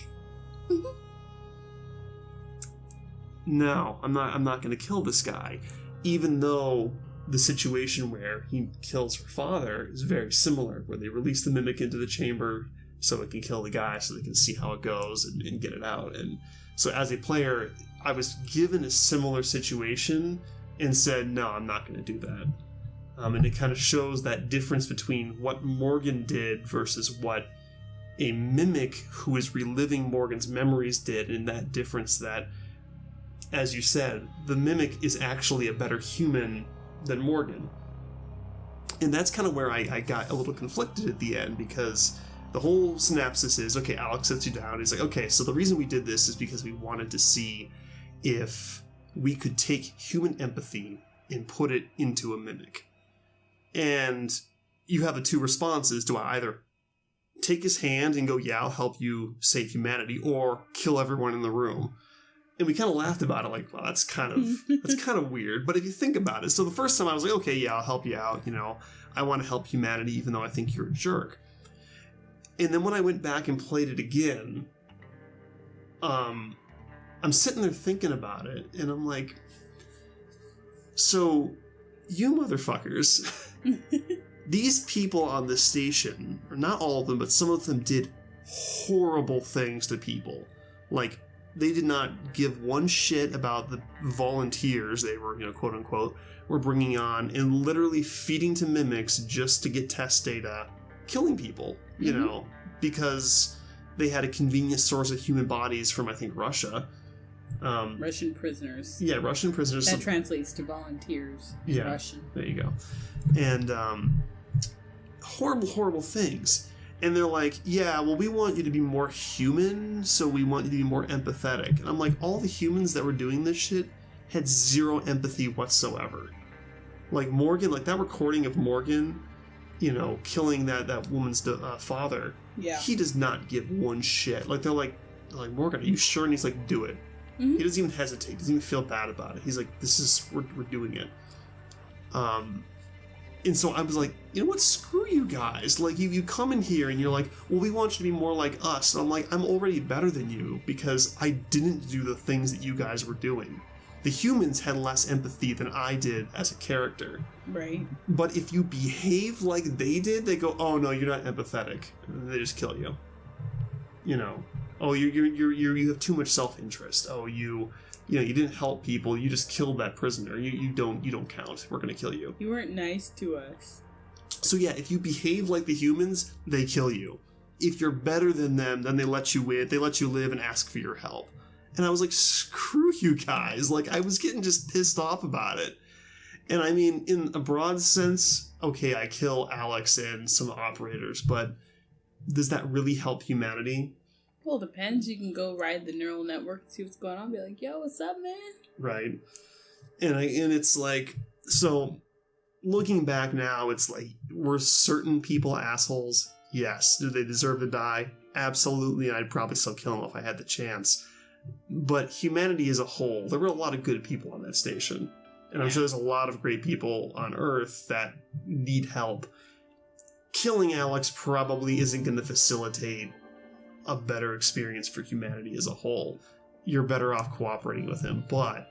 [SPEAKER 1] no, I'm not going to kill this guy, even though the situation where he kills her father is very similar, where they release the mimic into the chamber so it can kill the guy, so they can see how it goes and get it out. And so as a player, I was given a similar situation and said, no, I'm not going to do that. And it kind of shows that difference between what Morgan did versus what a mimic who is reliving Morgan's memories did, and that difference that, as you said, the mimic is actually a better human than Morgan. And that's kind of where I got a little conflicted at the end, because the whole synopsis is, okay, Alex sits you down, he's like, okay, so the reason we did this is because we wanted to see if we could take human empathy and put it into a mimic. And you have the two responses. Do I either take his hand and go, yeah, I'll help you save humanity, or kill everyone in the room? And we kind of laughed about it, like, well, that's kind of weird. But if you think about it, so the first time I was like, okay, yeah, I'll help you out. You know, I want to help humanity, even though I think you're a jerk. And then when I went back and played it again, I'm sitting there thinking about it, and I'm like, so you motherfuckers, these people on this station, or not all of them, but some of them did horrible things to people. Like, they did not give one shit about the volunteers they were, you know, quote unquote, were bringing on, and literally feeding to mimics just to get test data, killing people, you know, because they had a convenient source of human bodies from, I think, Russia.
[SPEAKER 2] Russian prisoners.
[SPEAKER 1] Yeah, Russian prisoners.
[SPEAKER 2] That translates to volunteers in Russian.
[SPEAKER 1] There you go. And horrible, horrible things. And they're like, yeah, well, we want you to be more human, so we want you to be more empathetic. And I'm like, all the humans that were doing this shit had zero empathy whatsoever. Like Morgan, like that recording of Morgan, you know, killing that woman's father.
[SPEAKER 2] Yeah.
[SPEAKER 1] He does not give one shit. Like, they're like, Morgan, are you sure? And he's like, do it. He doesn't even hesitate. Doesn't even feel bad about it. He's like, we're doing it. And so I was like, you know what? Screw you guys. Like, you come in here and you're like, well, we want you to be more like us. And I'm like, I'm already better than you because I didn't do the things that you guys were doing. The humans had less empathy than I did as a character.
[SPEAKER 2] Right.
[SPEAKER 1] But if you behave like they did, they go, oh no, you're not empathetic. And they just kill you. You know. Oh, you have too much self-interest. Oh, you didn't help people. You just killed that prisoner. You don't count. We're gonna kill you.
[SPEAKER 2] You weren't nice to us.
[SPEAKER 1] So yeah, if you behave like the humans, they kill you. If you're better than them, then they let you win. They let you live and ask for your help. And I was like, screw you guys. Like, I was getting just pissed off about it. And I mean, in a broad sense, okay, I kill Alex and some operators, but does that really help humanity?
[SPEAKER 2] Well, it depends. You can go ride the neural network and see what's going on. Be like, yo, what's up, man?
[SPEAKER 1] Right. And it's like, so looking back now, it's like, were certain people assholes? Yes. Do they deserve to die? Absolutely. And I'd probably still kill them if I had the chance. But humanity as a whole, there were a lot of good people on that station. And I'm sure there's a lot of great people on Earth that need help. Killing Alex probably isn't going to facilitate a better experience for humanity as a whole, you're better off cooperating with him. But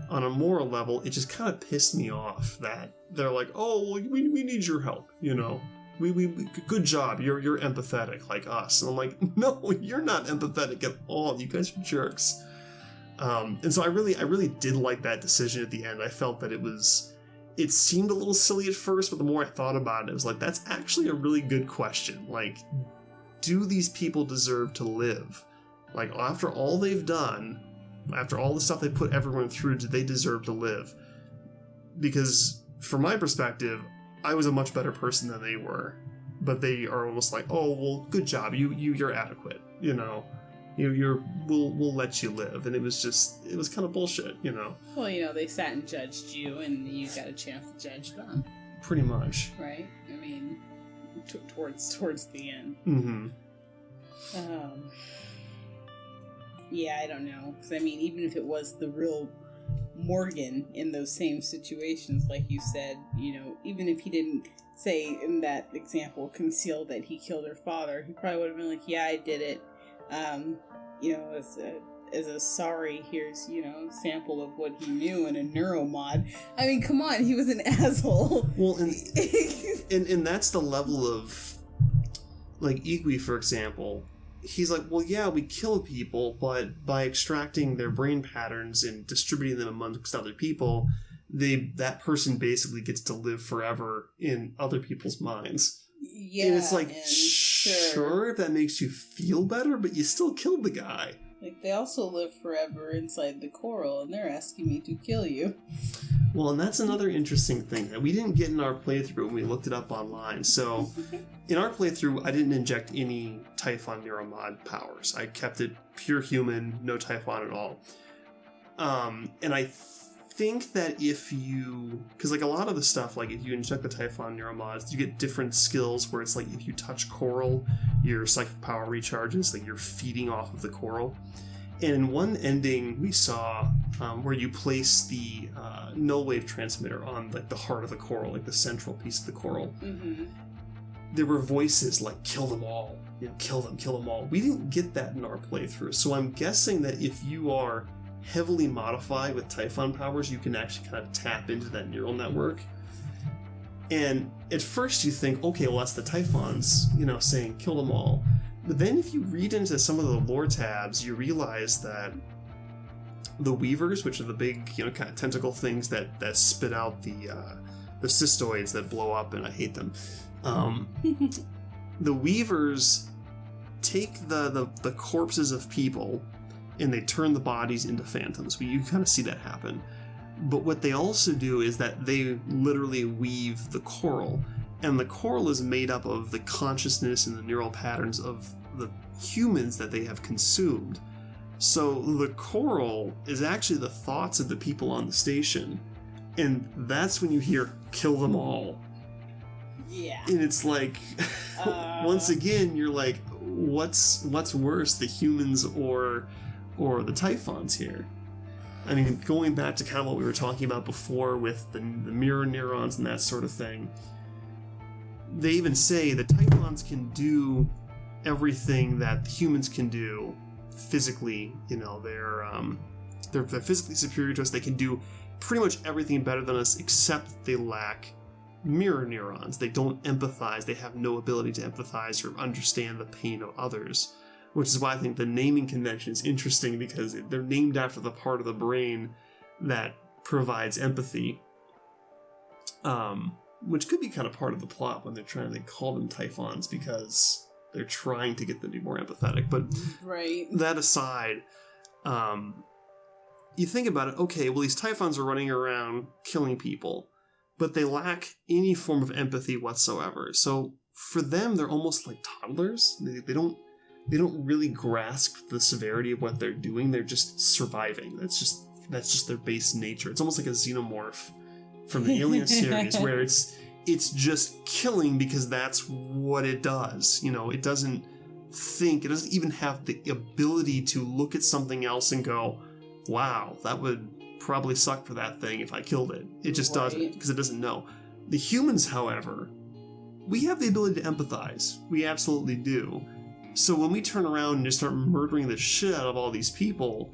[SPEAKER 1] on a moral level, it just kind of pissed me off that they're like, oh, well, we need your help, you know. We good job, you're empathetic like us. And I'm like, no, you're not empathetic at all. You guys are jerks. And so I really did like that decision at the end. I felt that it seemed a little silly at first, but the more I thought about it, it was like, that's actually a really good question. Like, do these people deserve to live? Like, after all they've done, after all the stuff they put everyone through, do they deserve to live? Because from my perspective, I was a much better person than they were, but they are almost like, oh, well, good job, you're adequate, you know, we'll let you live, and it was kind of bullshit, you know. Well,
[SPEAKER 2] you know, they sat and judged you, and you got a chance to judge them.
[SPEAKER 1] Pretty much,
[SPEAKER 2] right? I mean, towards the end.
[SPEAKER 1] Mm-hmm.
[SPEAKER 2] Yeah, I don't know, because I mean, even if it was the real Morgan in those same situations, like you said, you know, even if he didn't say in that example conceal that he killed her father, he probably would have been like, yeah, I did it, you know, as a sorry, here's, you know, sample of what he knew in a neuromod. I mean, come on, he was an asshole.
[SPEAKER 1] Well, and that's the level of, like, Igwe, for example. He's like, well, yeah, we kill people, but by extracting their brain patterns and distributing them amongst other people, that person basically gets to live forever in other people's minds.
[SPEAKER 2] Yeah,
[SPEAKER 1] and it's like, sure, if that makes you feel better, but you still killed the guy.
[SPEAKER 2] Like, they also live forever inside the coral, and they're asking me to kill you.
[SPEAKER 1] Well, and that's another interesting thing that we didn't get in our playthrough when we looked it up online. So, in our playthrough, I didn't inject any Typhon Neuromod powers. I kept it pure human, no Typhon at all. And I think that if you... Because, like, a lot of the stuff, like, if you inject the Typhon Neuromods, you get different skills where it's like, if you touch coral, your psychic power recharges, like, you're feeding off of the coral. And in one ending, we saw where you place the null wave transmitter on, like, the heart of the coral, like the central piece of the coral.
[SPEAKER 2] Mm-hmm.
[SPEAKER 1] There were voices like, kill them all, you know, kill them all. We didn't get that in our playthrough, so I'm guessing that if you are heavily modified with Typhon powers, you can actually kind of tap into that neural network. And at first you think, okay, well, that's the Typhons, you know, saying kill them all. But then if you read into some of the lore tabs, you realize that the Weavers, which are the big, you know, kind of tentacle things that spit out the cystoids that blow up, and I hate them. The Weavers take the corpses of people and they turn the bodies into phantoms. You kind of see that happen. But what they also do is that they literally weave the coral. And the coral is made up of the consciousness and the neural patterns of the humans that they have consumed. So the coral is actually the thoughts of the people on the station. And that's when you hear, kill them all.
[SPEAKER 2] Yeah.
[SPEAKER 1] And it's like, once again, you're like, what's worse, the humans or the Typhons here? I mean, going back to kind of what we were talking about before with the mirror neurons and that sort of thing, they even say the Typhons can do everything that humans can do physically. You know, they're physically superior to us. They can do pretty much everything better than us, except they lack mirror neurons. They don't empathize. They have no ability to empathize or understand the pain of others, which is why I think the naming convention is interesting, because they're named after the part of the brain that provides empathy. Which could be kind of part of the plot when they call them Typhons, because they're trying to get them to be more empathetic. But
[SPEAKER 2] right.
[SPEAKER 1] That aside, you think about it, okay, well, these Typhons are running around killing people, but they lack any form of empathy whatsoever. So for them, they're almost like toddlers. They don't really grasp the severity of what they're doing. They're just surviving. That's just their base nature. It's almost like a xenomorph from the Alien series, where it's just killing because that's what it does. You know, it doesn't think, it doesn't even have the ability to look at something else and go, wow, that would probably suck for that thing if I killed it. It just doesn't, because it doesn't know. The humans, however, we have the ability to empathize. We absolutely do. So when we turn around and just start murdering the shit out of all these people,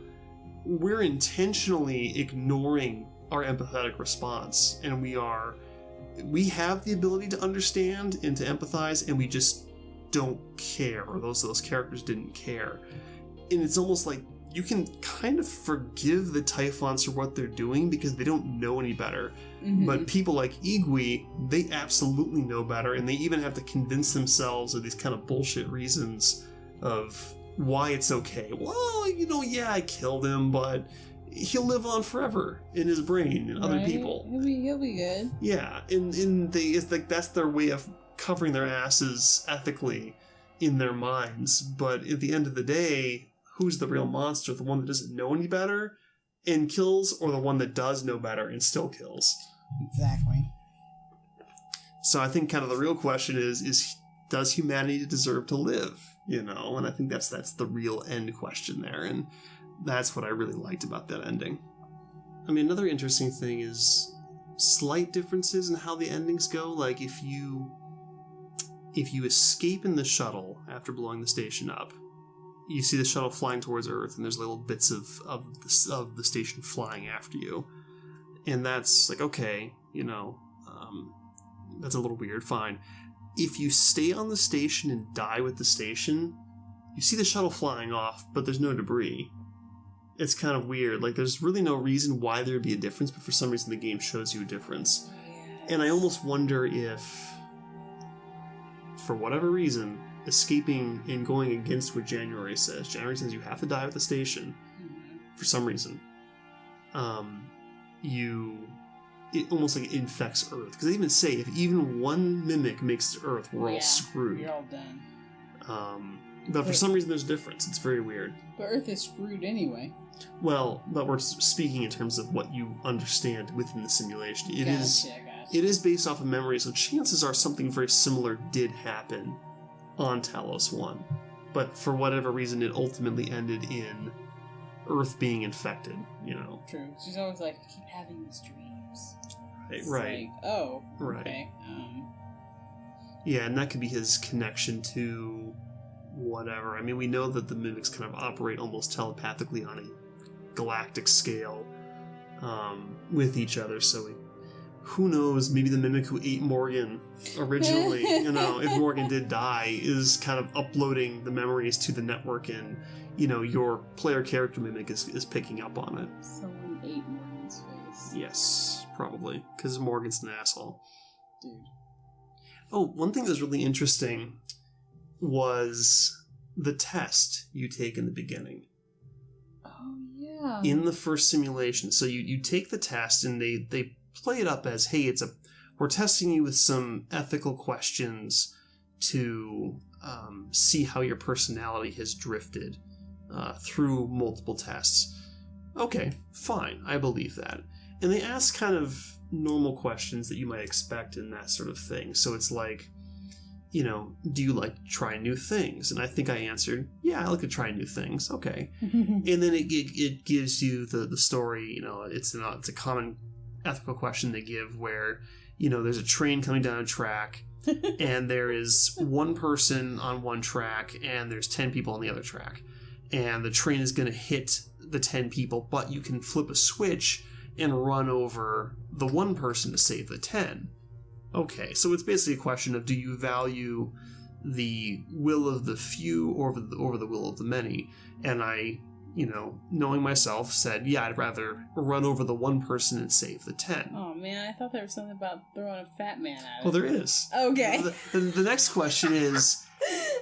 [SPEAKER 1] we're intentionally ignoring our empathetic response, and we have the ability to understand and to empathize, and we just don't care, or those characters didn't care. And it's almost like you can kind of forgive the Typhons for what they're doing because they don't know any better.
[SPEAKER 2] Mm-hmm.
[SPEAKER 1] But people like Igwe, they absolutely know better, and they even have to convince themselves of these kind of bullshit reasons of why it's okay. Well, yeah, I killed him, but he'll live on forever in his brain and other people.
[SPEAKER 2] He'll be good.
[SPEAKER 1] Yeah, and it's like that's their way of covering their asses ethically in their minds. But at the end of the day, who's the real monster? The one that doesn't know any better and kills, or the one that does know better and still kills?
[SPEAKER 2] Exactly.
[SPEAKER 1] So I think kind of the real question is does humanity deserve to live? And I think that's the real end question there, and that's what I really liked about that ending. I mean, another interesting thing is slight differences in how the endings go. Like if you escape in the shuttle after blowing the station up, you see the shuttle flying towards Earth, and there's little bits of the station flying after you, and that's like, okay, that's a little weird. Fine. If you stay on the station and die with the station, you see the shuttle flying off, but there's no debris. It's kind of weird. Like, there's really no reason why there'd be a difference, but for some reason the game shows you a difference. Yes. And I almost wonder if, for whatever reason, escaping and going against what January says you have to die with the station, for some reason, it almost like infects Earth. Because they even say, if even one mimic makes it to Earth, we're all screwed.
[SPEAKER 2] You're all done.
[SPEAKER 1] But for some reason there's a difference. It's very weird.
[SPEAKER 2] But Earth is screwed anyway.
[SPEAKER 1] Well, but we're speaking in terms of what you understand within the simulation. It is based off of memory, so chances are something very similar did happen on Talos 1. But for whatever reason, it ultimately ended in Earth being infected,
[SPEAKER 2] True. She's always like, I keep having these dreams.
[SPEAKER 1] Right.
[SPEAKER 2] Like, oh,
[SPEAKER 1] right.
[SPEAKER 2] Okay.
[SPEAKER 1] Yeah, and that could be his connection to whatever. I mean, we know that the mimics kind of operate almost telepathically on a galactic scale with each other, so who knows, maybe the mimic who ate Morgan originally, if Morgan did die, is kind of uploading the memories to the network, and, your player character mimic is picking up on it.
[SPEAKER 2] Someone ate Morgan's face.
[SPEAKER 1] Yes, probably, because Morgan's an asshole.
[SPEAKER 2] Dude.
[SPEAKER 1] Oh, one thing that was really interesting was the test you take in the beginning.
[SPEAKER 2] Oh, yeah.
[SPEAKER 1] In the first simulation. So you take the test, and they play it up as, hey, we're testing you with some ethical questions to see how your personality has drifted through multiple tests. Okay, fine, I believe that. And they ask kind of normal questions that you might expect in that sort of thing. So it's like, do you like to try new things? And I think I answered, yeah, I like to try new things. Okay. And then it gives you the story, it's a common ethical question they give where, there's a train coming down a track and there is one person on one track and there's 10 people on the other track. And the train is going to hit the 10 people, but you can flip a switch and run over the one person to save the 10. Okay, so it's basically a question of, do you value the will of the few over the will of the many? And I, knowing myself, said, yeah, I'd rather run over the one person and save the 10.
[SPEAKER 2] Oh, man, I thought there was something about throwing a fat man at it.
[SPEAKER 1] Well, there is.
[SPEAKER 2] Okay.
[SPEAKER 1] The next question is,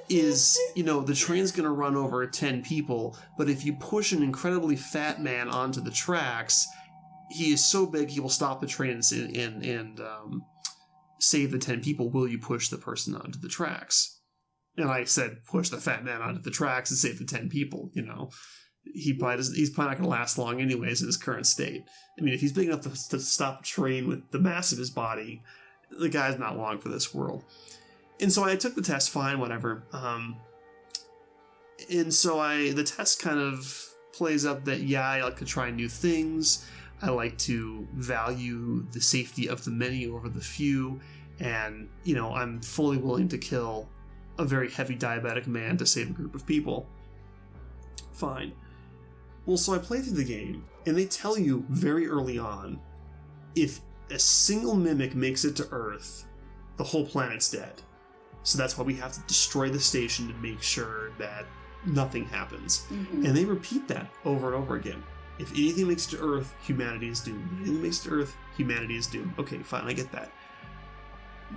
[SPEAKER 1] the train's going to run over 10 people, but if you push an incredibly fat man onto the tracks, he is so big he will stop the train and save the 10 people. Will you push the person onto the tracks? And I said, push the fat man onto the tracks and save the 10 people. He's probably not going to last long anyways in his current state. I mean, if he's big enough to stop a train with the mass of his body, the guy's not long for this world. And so I took the test, fine, whatever. And so the test kind of plays up that, yeah, I like to try new things. I like to value the safety of the many over the few. And, I'm fully willing to kill a very heavy diabetic man to save a group of people. Fine. Well, so I play through the game, and they tell you very early on, if a single mimic makes it to Earth, the whole planet's dead. So that's why we have to destroy the station to make sure that nothing happens. Mm-hmm. And they repeat that over and over again. If anything makes it to Earth, humanity is doomed. If anything makes it to Earth, humanity is doomed. Okay, fine, I get that.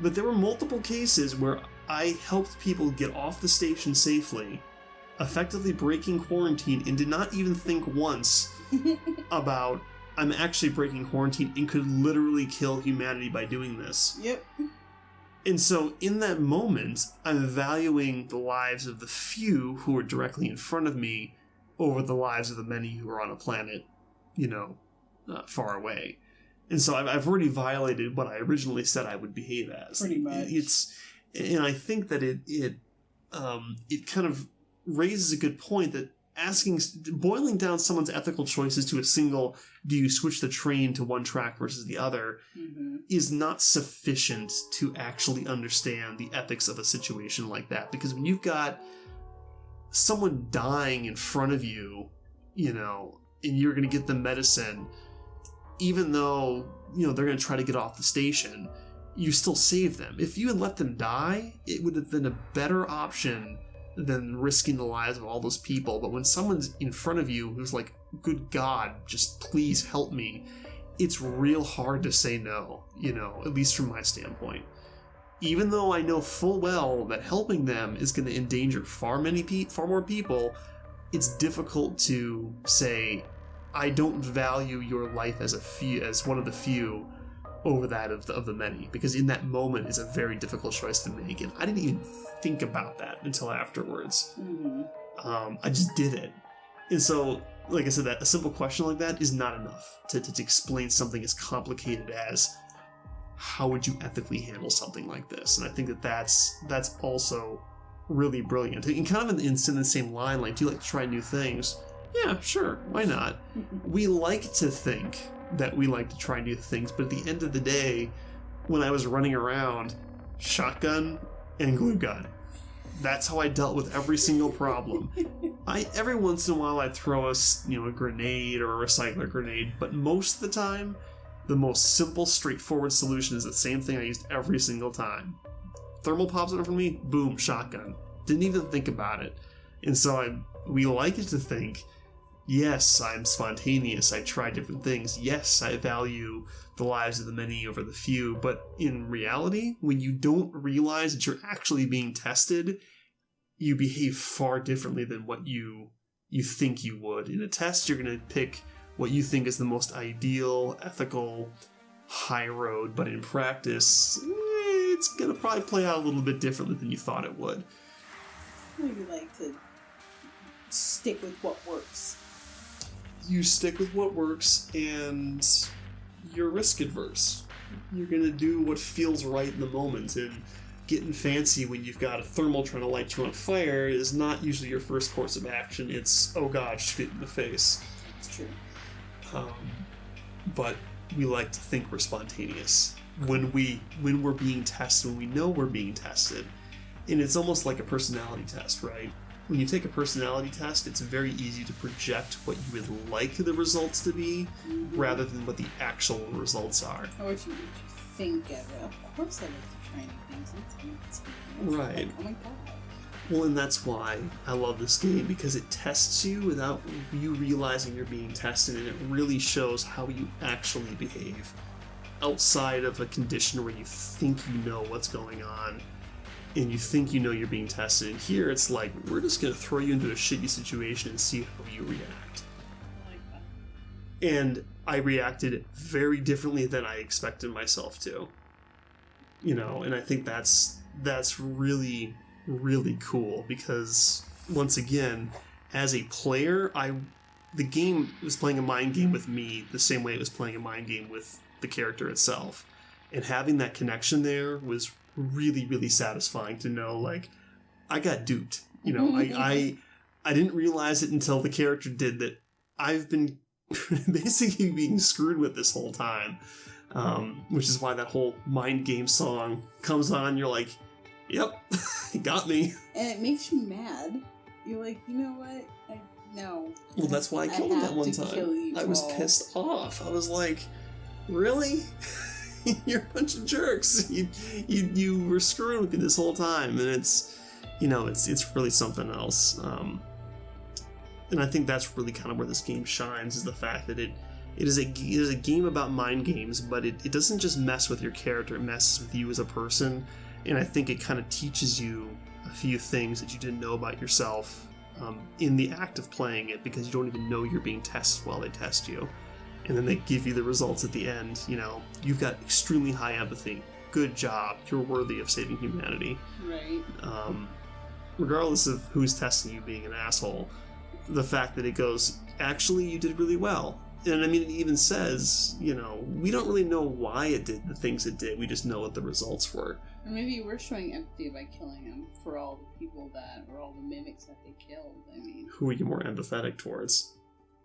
[SPEAKER 1] But there were multiple cases where I helped people get off the station safely, effectively breaking quarantine, and did not even think once about, I'm actually breaking quarantine and could literally kill humanity by doing this.
[SPEAKER 2] Yep.
[SPEAKER 1] And so in that moment, I'm valuing the lives of the few who are directly in front of me over the lives of the many who are on a planet, far away. And so I've already violated what I originally said I would behave as.
[SPEAKER 2] Pretty much.
[SPEAKER 1] And I think that it kind of raises a good point that boiling down someone's ethical choices to a single, do you switch the train to one track versus the other, is not sufficient to actually understand the ethics of a situation like that. Because when you've got someone dying in front of you, and you're going to get them medicine, even though, they're going to try to get off the station, you still save them. If you had let them die, it would have been a better option than risking the lives of all those people. But when someone's in front of you who's like, good God, just please help me, it's real hard to say no, at least from my standpoint. Even though I know full well that helping them is going to endanger far more people, it's difficult to say, I don't value your life as one of the few over that of the many, because in that moment it's a very difficult choice to make, and I didn't even think about that until afterwards. I just did it. And so, like I said, that a simple question like that is not enough to explain something as complicated as how would you ethically handle something like this. And I think that's also really brilliant. And kind of in the same line, like, do you like to try new things? Yeah, sure, why not? We like to think that we like to try new things, but at the end of the day, when I was running around, shotgun and glue gun. That's how I dealt with every single problem. Every once in a while I'd throw a grenade or a recycler grenade, but most of the time, the most simple, straightforward solution is the same thing I used every single time. Thermal pops it over me, boom, shotgun. Didn't even think about it. And so we like it to think, yes, I'm spontaneous, I try different things, yes, I value the lives of the many over the few, but in reality, when you don't realize that you're actually being tested, you behave far differently than what you think you would. In a test, you're going to pick what you think is the most ideal, ethical, high road, but in practice, it's going to probably play out a little bit differently than you thought it would.
[SPEAKER 2] Maybe like to stick with what works.
[SPEAKER 1] You stick with what works, and you're risk adverse. You're going to do what feels right in the moment, and getting fancy when you've got a thermal trying to light you on fire is not usually your first course of action. It's, oh god, shoot it in the face.
[SPEAKER 2] That's true.
[SPEAKER 1] But we like to think we're spontaneous when we're being tested, when we know we're being tested. And it's almost like a personality test, right? When you take a personality test, it's very easy to project what you would like the results to be, rather than what the actual results are.
[SPEAKER 2] Or what you think of it. Of course I like to try new things.
[SPEAKER 1] Right.
[SPEAKER 2] Like, oh my god.
[SPEAKER 1] Well, and that's why I love this game, because it tests you without you realizing you're being tested, and it really shows how you actually behave outside of a condition where you think you know what's going on and you think you know you're being tested. Here it's like, we're just going to throw you into a shitty situation and see how you react.
[SPEAKER 2] I like that.
[SPEAKER 1] And I reacted very differently than I expected myself to. And I think that's really, really cool, because once again, as a player, the game was playing a mind game with me the same way it was playing a mind game with the character itself. And having that connection there was really, really satisfying to know, like, I got duped. I didn't realize it until the character did, that I've been basically being screwed with this whole time. Which is why that whole mind game song comes on. You're like, Yep, he got me.
[SPEAKER 2] And it makes you mad. You're like, you know what? No.
[SPEAKER 1] Well, that's why I killed him that one time. I was
[SPEAKER 2] all.
[SPEAKER 1] pissed off. I was like, really? You're a bunch of jerks. You were screwing with me this whole time, and it's really something else. And I think that's really kind of where this game shines, is the fact that it is a game about mind games, but it doesn't just mess with your character, it messes with you as a person, and I think it kind of teaches you a few things that you didn't know about yourself in the act of playing it, because you don't even know you're being tested while they test you. And then they give you the results at the end. You've got extremely high empathy. Good job. You're worthy of saving humanity.
[SPEAKER 2] Right.
[SPEAKER 1] Regardless of who's testing you being an asshole, the fact that it goes, actually, you did really well. And I mean, it even says, we don't really know why it did the things it did. We just know what the results were.
[SPEAKER 2] Or maybe we're showing empathy by killing him for all the people or all the mimics that they killed. I mean,
[SPEAKER 1] who are you more empathetic towards?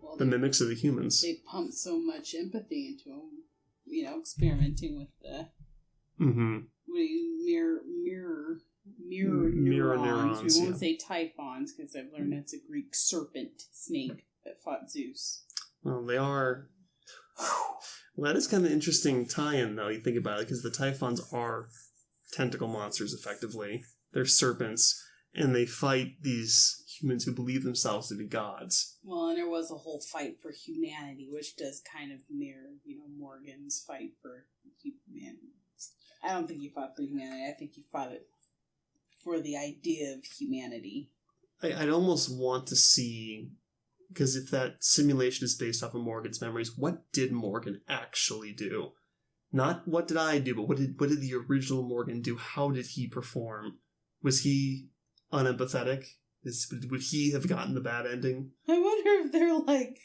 [SPEAKER 2] Well,
[SPEAKER 1] the mimics or the humans?
[SPEAKER 2] They pumped so much empathy into them, experimenting with the mirror neurons. We won't say typhons, because I've learned that's a Greek serpent snake that fought Zeus.
[SPEAKER 1] Well, they are. Well, that is kind of an interesting tie-in, though, you think about it, because the typhons are tentacle monsters, effectively. They're serpents, and they fight these humans who believe themselves to be gods.
[SPEAKER 2] Well, and there was a whole fight for humanity, which does kind of mirror, Morgan's fight for humanity. I don't think he fought for humanity. I think he fought it for the idea of humanity.
[SPEAKER 1] I'd almost want to see, because if that simulation is based off of Morgan's memories, what did Morgan actually do? Not what did I do, but what did the original Morgan do? How did he perform? Was he unempathetic? Would he have gotten the bad ending?
[SPEAKER 2] I wonder if they're like,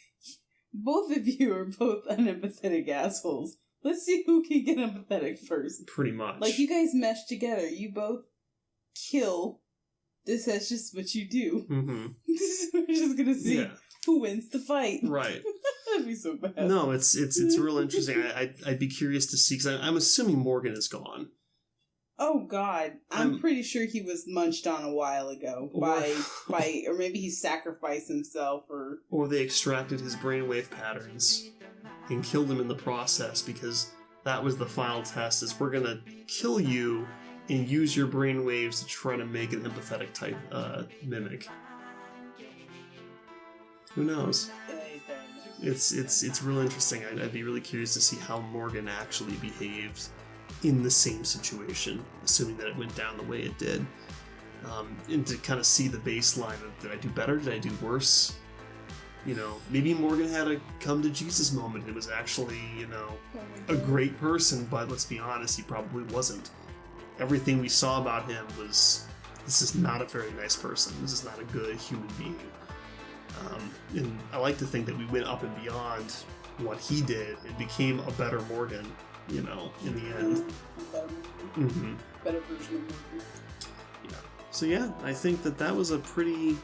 [SPEAKER 2] both of you are both unempathetic assholes. Let's see who can get empathetic first.
[SPEAKER 1] Pretty much.
[SPEAKER 2] Like, you guys mesh together. You both kill. That's just what you do. Mm-hmm. We're just gonna see who wins the fight.
[SPEAKER 1] Right.
[SPEAKER 2] That'd be so bad.
[SPEAKER 1] No, it's real interesting. I'd be curious to see, because I'm assuming Morgan is gone.
[SPEAKER 2] Oh God, I'm pretty sure he was munched on a while ago by or maybe he sacrificed himself,
[SPEAKER 1] or they extracted his brainwave patterns and killed him in the process, because that was the final test: is we're gonna kill you and use your brainwaves to try to make an empathetic type mimic. Who knows? It's real interesting. I'd be really curious to see how Morgan actually behaved in the same situation, assuming that it went down the way it did. And to kind of see the baseline of, did I do better? Did I do worse? Maybe Morgan had a come to Jesus moment. It was actually, a great person, but let's be honest, he probably wasn't. Everything we saw about him was, this is not a very nice person. This is not a good human being. And I like to think that we went up and beyond what he did and became a better Morgan, in the end.
[SPEAKER 2] Better version of Morgan.
[SPEAKER 1] Yeah. So yeah, I think that was a pretty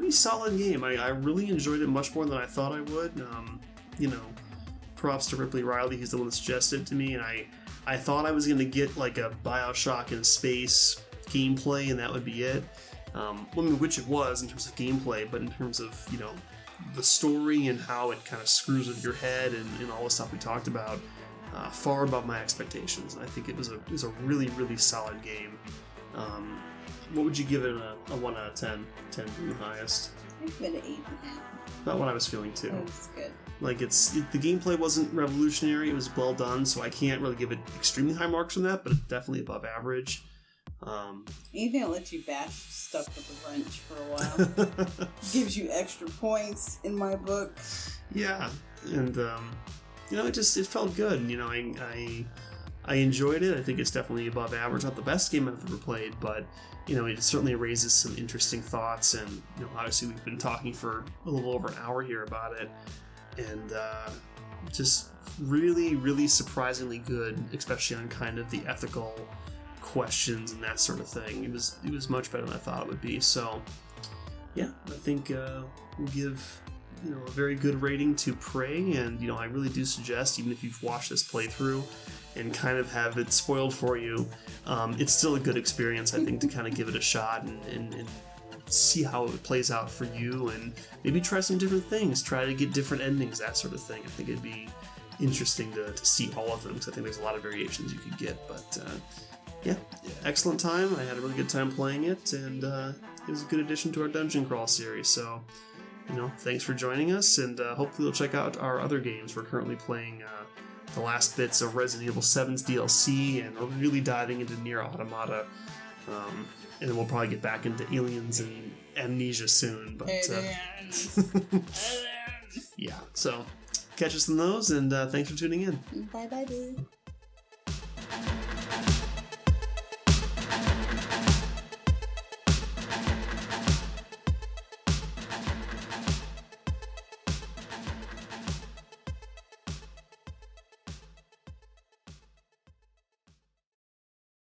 [SPEAKER 1] solid game. I really enjoyed it much more than I thought I would. Props to Ripley Riley. He's the one that suggested it to me, and I thought I was going to get like a Bioshock in space gameplay, and that would be it. Which it was in terms of gameplay, but in terms of, the story and how it kind of screws with your head and all the stuff we talked about, far above my expectations. And I think it was a really, really solid game. What would you give it a 1 out of 10? 10 being the highest.
[SPEAKER 2] I give it an 8.5.
[SPEAKER 1] About what I was feeling too.
[SPEAKER 2] That was good.
[SPEAKER 1] Like the gameplay wasn't revolutionary. It was well done, so I can't really give it extremely high marks from that, but it's definitely above average.
[SPEAKER 2] Anything that lets you bash stuff with a wrench for a while gives you extra points in my book.
[SPEAKER 1] Yeah, and it felt good. I enjoyed it. I think it's definitely above average. Not the best game I've ever played, but it certainly raises some interesting thoughts. And obviously we've been talking for a little over an hour here about it, and just really, really surprisingly good, especially on kind of the ethical questions and that sort of thing. It was much better than I thought it would be. So yeah, I think we'll give a very good rating to Prey, and I really do suggest, even if you've watched this playthrough and kind of have it spoiled for you, it's still a good experience, I think, to kind of give it a shot and see how it plays out for you, and maybe try some different things, try to get different endings, that sort of thing. I think it'd be interesting to see all of them, because I think there's a lot of variations you could get. But yeah, excellent time. I had a really good time playing it, and it was a good addition to our Dungeon Crawl series. So, thanks for joining us, and hopefully you'll check out our other games. We're currently playing the last bits of Resident Evil 7's DLC, and we're really diving into Nier Automata. And then we'll probably get back into Aliens and Amnesia soon. But yeah, so catch us in those, and thanks for tuning in.
[SPEAKER 2] Bye, bye, boo.